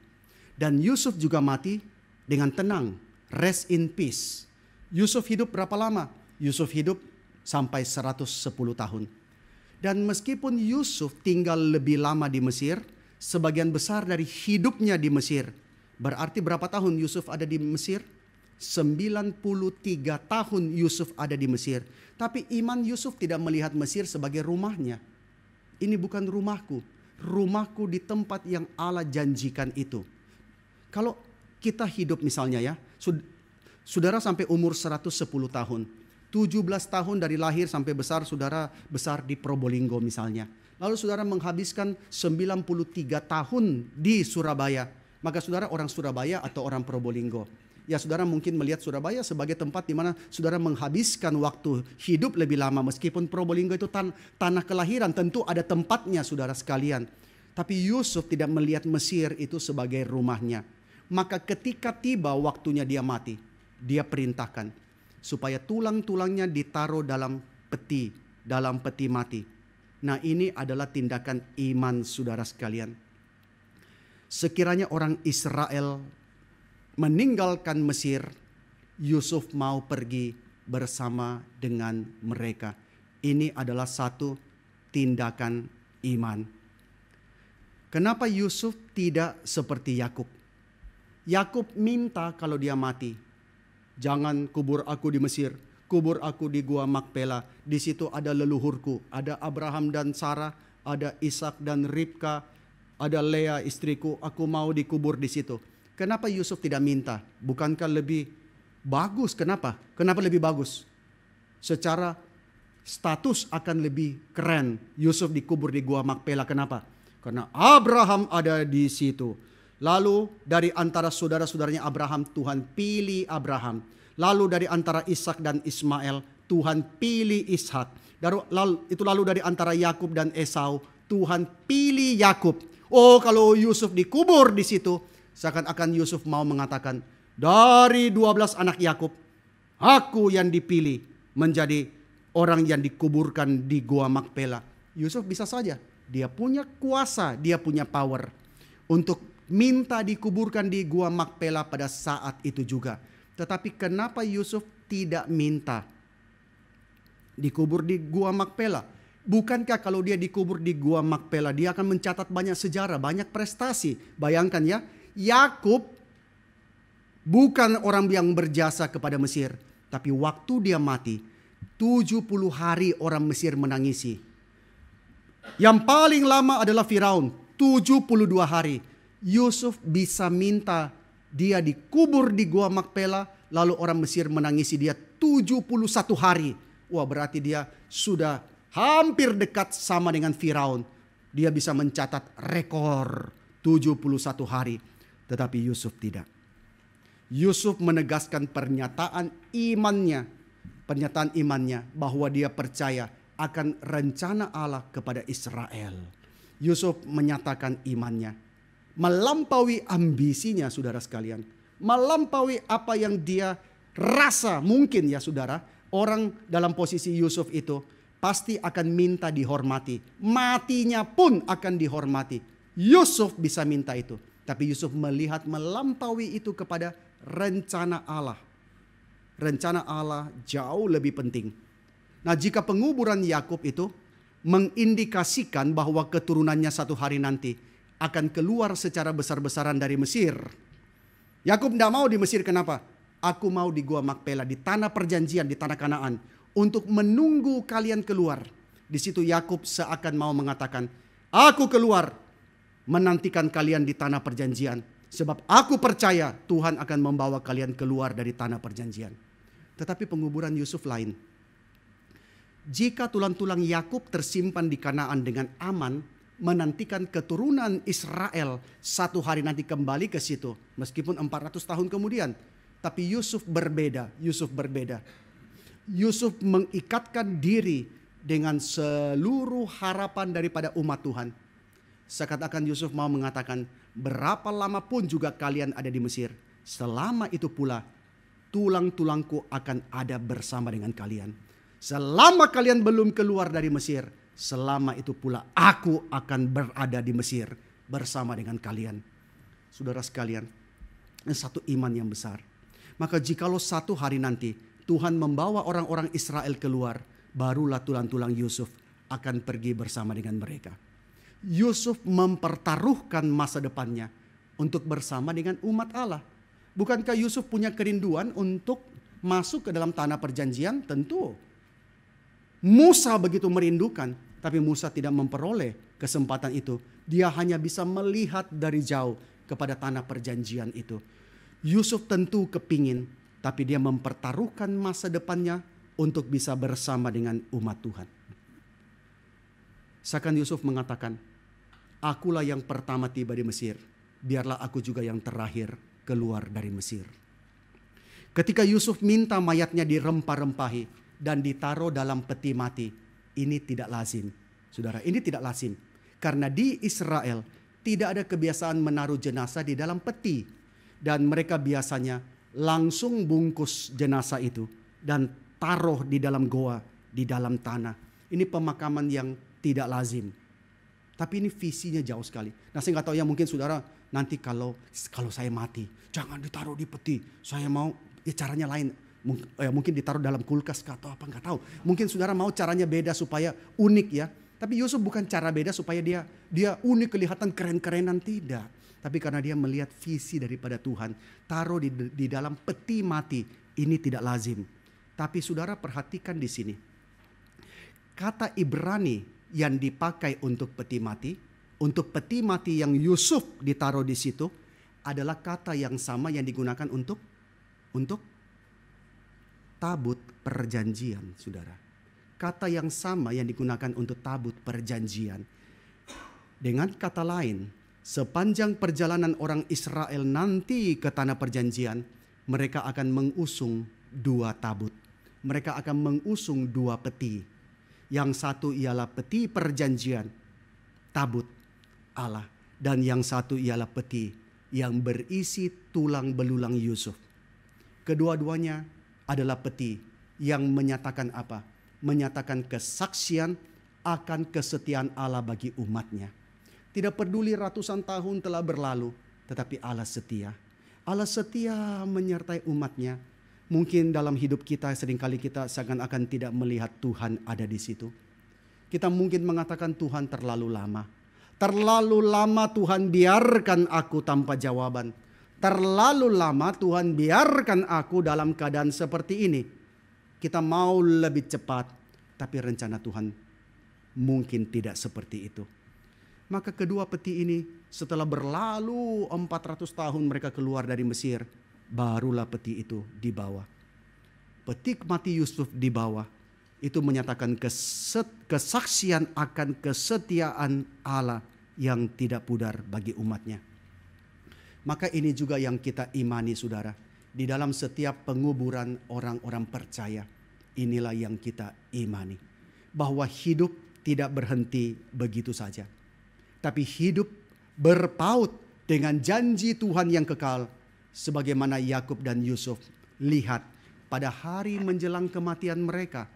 Dan Yusuf juga mati dengan tenang. Rest in peace. Yusuf hidup berapa lama? Yusuf hidup sampai 110 tahun. Dan meskipun Yusuf tinggal lebih lama di Mesir, sebagian besar dari hidupnya di Mesir. Berarti berapa tahun Yusuf ada di Mesir? 93 tahun Yusuf ada di Mesir. Tapi iman Yusuf tidak melihat Mesir sebagai rumahnya. Ini bukan rumahku. Rumahku di tempat yang Allah janjikan itu. Kalau kita hidup misalnya ya, saudara sampai umur 110 tahun. 17 tahun dari lahir sampai besar, saudara besar di Probolinggo misalnya. Lalu saudara menghabiskan 93 tahun di Surabaya. Maka saudara orang Surabaya atau orang Probolinggo? Ya saudara mungkin melihat Surabaya sebagai tempat di mana saudara menghabiskan waktu hidup lebih lama. Meskipun Probolinggo itu tanah kelahiran, tentu ada tempatnya saudara sekalian. Tapi Yusuf tidak melihat Mesir itu sebagai rumahnya. Maka ketika tiba waktunya dia mati, dia perintahkan supaya tulang-tulangnya ditaruh dalam peti mati. Nah ini adalah tindakan iman saudara sekalian. Sekiranya orang Israel meninggalkan Mesir, Yusuf mau pergi bersama dengan mereka. Ini adalah satu tindakan iman. Kenapa Yusuf tidak seperti Yakub? Yakub minta kalau dia mati, jangan kubur aku di Mesir, kubur aku di Gua Makpela. Di situ ada leluhurku, ada Abraham dan Sarah, ada Ishak dan Ribka, ada Lea istriku, aku mau dikubur di situ. Kenapa Yusuf tidak minta? Bukankah lebih bagus? Kenapa? Kenapa lebih bagus? Secara status akan lebih keren Yusuf dikubur di Gua Makpela. Kenapa? Karena Abraham ada di situ. Lalu dari antara saudara-saudaranya Abraham, Tuhan pilih Abraham. Lalu dari antara Ishak dan Ismail, Tuhan pilih Ishak. Lalu dari antara Yakub dan Esau, Tuhan pilih Yakub. Oh, kalau Yusuf dikubur di situ, seakan-akan Yusuf mau mengatakan, dari 12 anak Yakub, aku yang dipilih menjadi orang yang dikuburkan di Gua Makpela. Yusuf bisa saja, dia punya kuasa, dia punya power untuk minta dikuburkan di Gua Makpela pada saat itu juga. Tetapi kenapa Yusuf tidak minta dikubur di Gua Makpela? Bukankah kalau dia dikubur di Gua Makpela, dia akan mencatat banyak sejarah, banyak prestasi. Bayangkan ya, Yakub bukan orang yang berjasa kepada Mesir. Tapi waktu dia mati, 70 hari orang Mesir menangisi. Yang paling lama adalah Firaun, 72 hari. Yusuf bisa minta dia dikubur di Gua Makpela, lalu orang Mesir menangisi dia 71 hari. Wah, berarti dia sudah hampir dekat sama dengan Firaun. Dia bisa mencatat rekor 71 hari. Tetapi Yusuf tidak. Yusuf menegaskan pernyataan imannya bahwa dia percaya akan rencana Allah kepada Israel. Yusuf menyatakan imannya, melampaui ambisinya saudara sekalian, melampaui apa yang dia rasa. Mungkin ya saudara, orang dalam posisi Yusuf itu pasti akan minta dihormati, matinya pun akan dihormati. Yusuf bisa minta itu, tapi Yusuf melihat melampaui itu kepada rencana Allah. Rencana Allah jauh lebih penting. Nah, jika penguburan Yakub itu mengindikasikan bahwa keturunannya satu hari nanti akan keluar secara besar-besaran dari Mesir. Yakub tidak mau di Mesir, kenapa? Aku mau di Gua Makpela, di tanah perjanjian, di tanah Kanaan, untuk menunggu kalian keluar. Di situ Yakub seakan mau mengatakan, aku keluar menantikan kalian di tanah perjanjian, sebab aku percaya Tuhan akan membawa kalian keluar dari tanah perjanjian. Tetapi penguburan Yusuf lain. Jika tulang-tulang Yakub tersimpan di Kanaan dengan aman, menantikan keturunan Israel satu hari nanti kembali ke situ, meskipun 400 tahun kemudian. Tapi Yusuf berbeda. Yusuf mengikatkan diri dengan seluruh harapan daripada umat Tuhan. Seakan-akan Yusuf mau mengatakan, berapa lama pun juga kalian ada di Mesir, selama itu pula tulang-tulangku akan ada bersama dengan kalian. Selama kalian belum keluar dari Mesir, selama itu pula aku akan berada di Mesir bersama dengan kalian. Saudara sekalian, ini satu iman yang besar. Maka jikalau satu hari nanti Tuhan membawa orang-orang Israel keluar, barulah tulang-tulang Yusuf akan pergi bersama dengan mereka. Yusuf mempertaruhkan masa depannya untuk bersama dengan umat Allah. Bukankah Yusuf punya kerinduan untuk masuk ke dalam tanah perjanjian? Tentu. Musa begitu merindukan, tapi Musa tidak memperoleh kesempatan itu. Dia hanya bisa melihat dari jauh kepada tanah perjanjian itu. Yusuf tentu kepingin, tapi dia mempertaruhkan masa depannya untuk bisa bersama dengan umat Tuhan. Seakan Yusuf mengatakan, akulah yang pertama tiba di Mesir, biarlah aku juga yang terakhir keluar dari Mesir. Ketika Yusuf minta mayatnya dirempah-rempahi dan ditaruh dalam peti mati, ini tidak lazim. Saudara, ini tidak lazim. Karena di Israel tidak ada kebiasaan menaruh jenazah di dalam peti. Dan mereka biasanya langsung bungkus jenazah itu dan taruh di dalam goa, di dalam tanah. Ini pemakaman yang tidak lazim. Tapi ini visinya jauh sekali. Nah, saya nggak tahu ya, mungkin saudara nanti kalau saya mati, jangan ditaruh di peti. Saya mau caranya lain. Mungkin ditaruh dalam kulkas atau apa, nggak tahu. Mungkin saudara mau caranya beda supaya unik ya. Tapi Yusuf bukan cara beda supaya dia unik, kelihatan keren-kerenan, tidak. Tapi karena dia melihat visi daripada Tuhan, taruh di dalam peti mati, ini tidak lazim. Tapi saudara perhatikan di sini. Kata Ibrani yang dipakai untuk peti mati yang Yusuf ditaruh di situ adalah kata yang sama yang digunakan untuk tabut perjanjian, saudara. Kata yang sama yang digunakan untuk tabut perjanjian. Dengan kata lain, sepanjang perjalanan orang Israel nanti ke tanah perjanjian, mereka akan mengusung dua tabut. Mereka akan mengusung dua peti. Yang satu ialah peti perjanjian, tabut Allah. Dan yang satu ialah peti yang berisi tulang belulang Yusuf. Kedua-duanya adalah peti yang menyatakan apa? Menyatakan kesaksian akan kesetiaan Allah bagi umatnya. Tidak peduli ratusan tahun telah berlalu, tetapi Allah setia. Allah setia menyertai umatnya. Mungkin dalam hidup kita seringkali kita seakan-akan tidak melihat Tuhan ada di situ. Kita mungkin mengatakan Tuhan terlalu lama. Terlalu lama Tuhan biarkan aku tanpa jawaban. Terlalu lama Tuhan biarkan aku dalam keadaan seperti ini. Kita mau lebih cepat, tapi rencana Tuhan mungkin tidak seperti itu. Maka kedua peti ini setelah berlalu 400 tahun mereka keluar dari Mesir, barulah peti itu dibawa. Peti mati Yusuf dibawa. Itu menyatakan kesaksian akan kesetiaan Allah yang tidak pudar bagi umatnya. Maka ini juga yang kita imani, saudara. Di dalam setiap penguburan orang-orang percaya, inilah yang kita imani. Bahwa hidup tidak berhenti begitu saja. Tapi hidup berpaut dengan janji Tuhan yang kekal. Sebagaimana Yakub dan Yusuf lihat pada hari menjelang kematian mereka.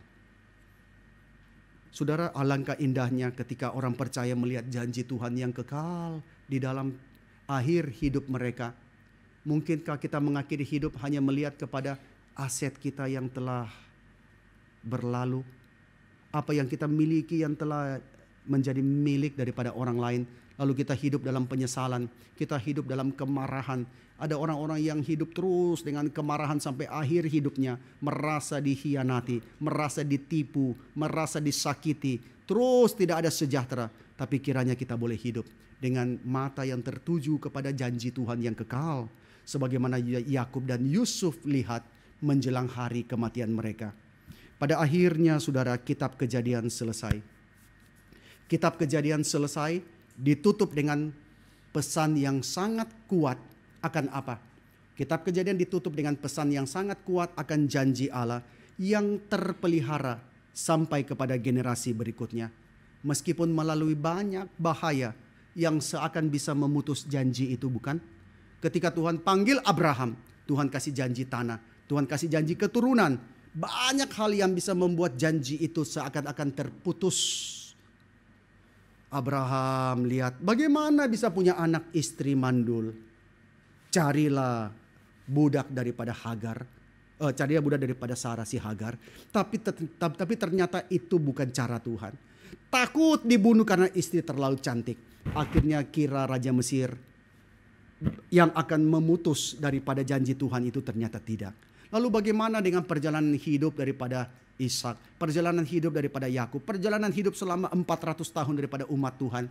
Saudara, alangkah indahnya ketika orang percaya melihat janji Tuhan yang kekal di dalam akhir hidup mereka. Mungkinkah kita mengakhiri hidup hanya melihat kepada aset kita yang telah berlalu? apa yang kita miliki yang telah menjadi milik daripada orang lain. Lalu kita hidup dalam penyesalan, kita hidup dalam kemarahan. Ada orang-orang yang hidup terus dengan kemarahan sampai akhir hidupnya, merasa dikhianati, merasa ditipu, merasa disakiti, terus tidak ada sejahtera. Tapi kiranya kita boleh hidup dengan mata yang tertuju kepada janji Tuhan yang kekal, sebagaimana Yakub dan Yusuf lihat menjelang hari kematian mereka. Pada akhirnya saudara, kitab Kejadian selesai. Kitab Kejadian selesai ditutup dengan pesan yang sangat kuat akan apa? Kitab Kejadian ditutup dengan pesan yang sangat kuat akan janji Allah yang terpelihara sampai kepada generasi berikutnya. Meskipun melalui banyak bahaya yang seakan bisa memutus janji itu, bukan? Ketika Tuhan panggil Abraham, Tuhan kasih janji tanah, Tuhan kasih janji keturunan. Banyak hal yang bisa membuat janji itu seakan-akan terputus. Abraham lihat bagaimana bisa punya anak istri mandul. Carilah budak daripada Hagar. Carilah budak daripada Sarah si Hagar. Tapi ternyata itu bukan cara Tuhan. Takut dibunuh karena istri terlalu cantik. Akhirnya kira Raja Mesir yang akan memutus daripada janji Tuhan itu, ternyata tidak. Lalu bagaimana dengan perjalanan hidup daripada Ishak, perjalanan hidup daripada Yakub, perjalanan hidup selama 400 tahun daripada umat Tuhan?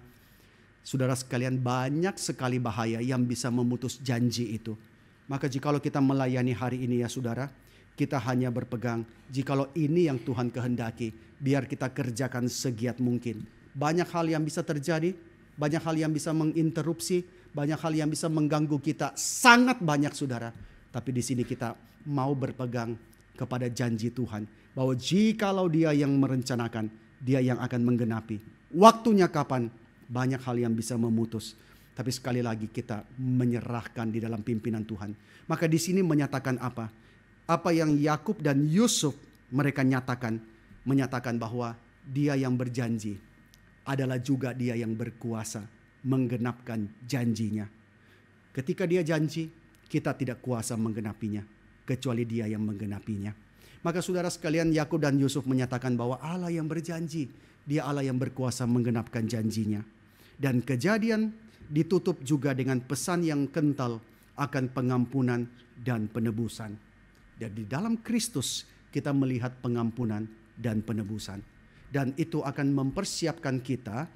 Saudara sekalian, banyak sekali bahaya yang bisa memutus janji itu. Maka jikalau kita melayani hari ini ya saudara, kita hanya berpegang, jikalau ini yang Tuhan kehendaki, biar kita kerjakan segiat mungkin. Banyak hal yang bisa terjadi, banyak hal yang bisa menginterupsi, banyak hal yang bisa mengganggu kita, sangat banyak saudara. Tapi di sini kita mau berpegang kepada janji Tuhan, bahwa jikalau Dia yang merencanakan, Dia yang akan menggenapi. Waktunya kapan? Banyak hal yang bisa memutus. Tapi sekali lagi kita menyerahkan di dalam pimpinan Tuhan. Maka di sini menyatakan apa? Apa yang Yakub dan Yusuf mereka menyatakan bahwa Dia yang berjanji adalah juga Dia yang berkuasa menggenapkan janjinya. Ketika Dia janji, kita tidak kuasa menggenapinya, kecuali Dia yang menggenapinya. Maka saudara sekalian, Yakub dan Yusuf menyatakan bahwa Allah yang berjanji, Dia Allah yang berkuasa menggenapkan janjinya. Dan Kejadian ditutup juga dengan pesan yang kental akan pengampunan dan penebusan. Dan di dalam Kristus kita melihat pengampunan dan penebusan. Dan itu akan mempersiapkan kita.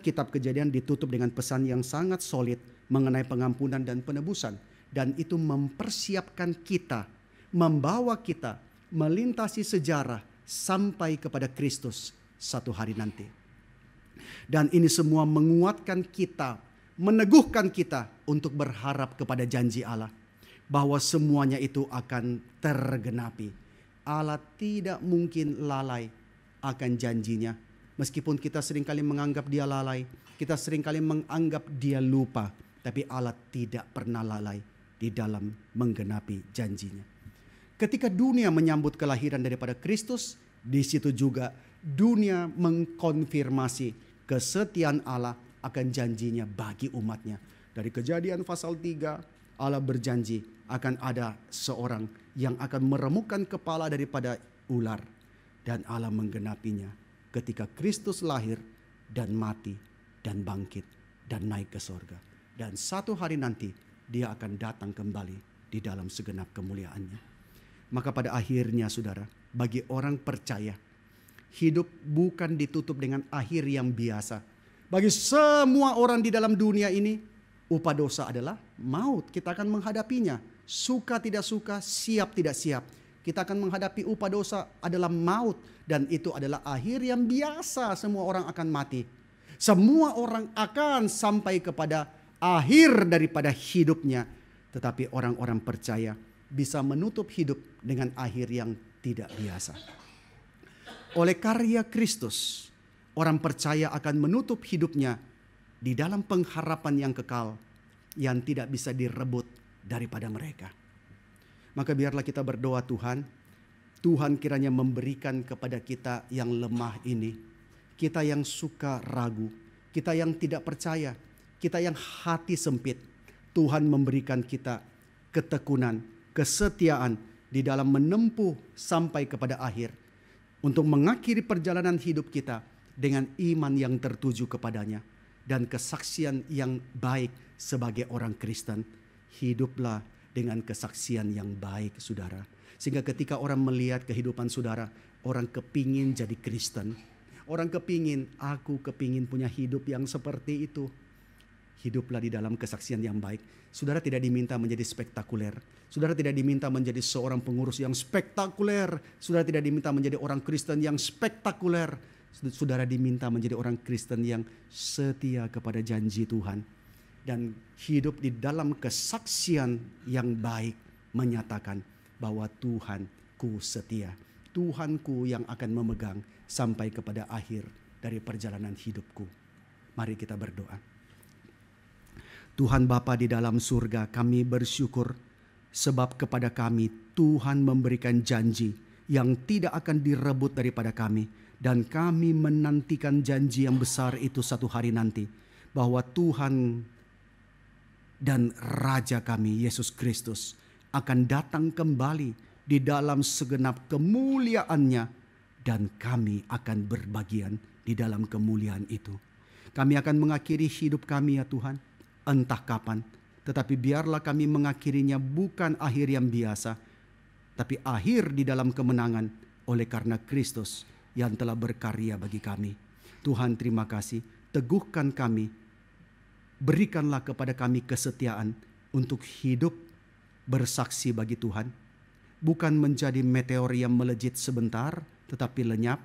Kitab Kejadian ditutup dengan pesan yang sangat solid mengenai pengampunan dan penebusan. Dan itu mempersiapkan kita, membawa kita melintasi sejarah sampai kepada Kristus satu hari nanti. Dan ini semua menguatkan kita, meneguhkan kita untuk berharap kepada janji Allah, bahwa semuanya itu akan tergenapi. Allah tidak mungkin lalai akan janjinya. Meskipun kita seringkali menganggap Dia lalai, kita seringkali menganggap Dia lupa, tapi Allah tidak pernah lalai di dalam menggenapi janjinya. Ketika dunia menyambut kelahiran daripada Kristus, di situ juga dunia mengkonfirmasi kesetiaan Allah akan janjinya bagi umatnya. Dari Kejadian pasal 3, Allah berjanji akan ada seorang yang akan meremukkan kepala daripada ular. Dan Allah menggenapinya ketika Kristus lahir dan mati dan bangkit dan naik ke sorga. Dan satu hari nanti Dia akan datang kembali di dalam segenap kemuliaannya. Maka pada akhirnya saudara, bagi orang percaya, hidup bukan ditutup dengan akhir yang biasa. Bagi semua orang di dalam dunia ini, upah dosa adalah maut. Kita akan menghadapinya. Suka tidak suka, siap tidak siap. Kita akan menghadapi upah dosa adalah maut. Dan itu adalah akhir yang biasa. Semua orang akan mati. Semua orang akan sampai kepada akhir daripada hidupnya. Tetapi orang-orang percaya bisa menutup hidup dengan akhir yang tidak biasa. Oleh karya Kristus, orang percaya akan menutup hidupnya di dalam pengharapan yang kekal yang tidak bisa direbut daripada mereka. Maka biarlah kita berdoa, Tuhan kiranya memberikan kepada kita yang lemah ini, kita yang suka ragu, kita yang tidak percaya, kita yang hati sempit, Tuhan memberikan kita ketekunan, kesetiaan di dalam menempuh sampai kepada akhir. untuk mengakhiri perjalanan hidup kita dengan iman yang tertuju kepadanya dan kesaksian yang baik sebagai orang Kristen. Hiduplah dengan kesaksian yang baik, saudara. Sehingga ketika orang melihat kehidupan saudara, orang kepingin jadi Kristen. Orang aku kepingin punya hidup yang seperti itu. Hiduplah di dalam kesaksian yang baik. Saudara tidak diminta menjadi spektakuler. Saudara tidak diminta menjadi seorang pengurus yang spektakuler. Saudara tidak diminta menjadi orang Kristen yang spektakuler. Saudara diminta menjadi orang Kristen yang setia kepada janji Tuhan. Dan hidup di dalam kesaksian yang baik menyatakan bahwa Tuhanku setia. Tuhanku yang akan memegang sampai kepada akhir dari perjalanan hidupku. Mari kita berdoa. Tuhan Bapa di dalam surga, kami bersyukur sebab kepada kami Tuhan memberikan janji yang tidak akan direbut daripada kami. Dan kami menantikan janji yang besar itu satu hari nanti. Bahwa Tuhan dan Raja kami Yesus Kristus akan datang kembali di dalam segenap kemuliaannya. Dan kami akan berbagian di dalam kemuliaan itu. Kami akan mengakhiri hidup kami ya Tuhan, entah kapan. Tetapi biarlah kami mengakhirinya bukan akhir yang biasa, tapi akhir di dalam kemenangan oleh karena Kristus yang telah berkarya bagi kami. Tuhan terima kasih, teguhkan kami, berikanlah kepada kami kesetiaan untuk hidup bersaksi bagi Tuhan. Bukan menjadi meteor yang melejit sebentar tetapi lenyap.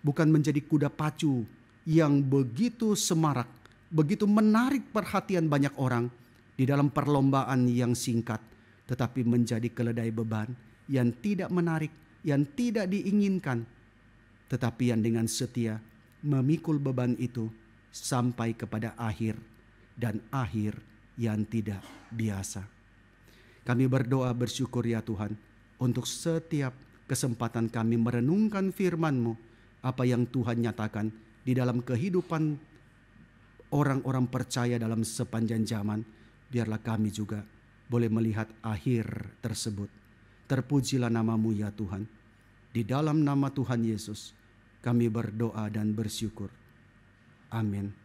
Bukan menjadi kuda pacu yang begitu semarak, begitu menarik perhatian banyak orang di dalam perlombaan yang singkat. Tetapi menjadi keledai beban yang tidak menarik, yang tidak diinginkan. Tetapi yang dengan setia memikul beban itu sampai kepada akhir. Dan akhir yang tidak biasa. Kami berdoa bersyukur ya Tuhan untuk setiap kesempatan kami merenungkan firman-Mu, apa yang Tuhan nyatakan di dalam kehidupan orang-orang percaya dalam sepanjang zaman. Biarlah kami juga boleh melihat akhir tersebut. Terpujilah nama-Mu ya Tuhan. Di dalam nama Tuhan Yesus kami berdoa dan bersyukur. Amin.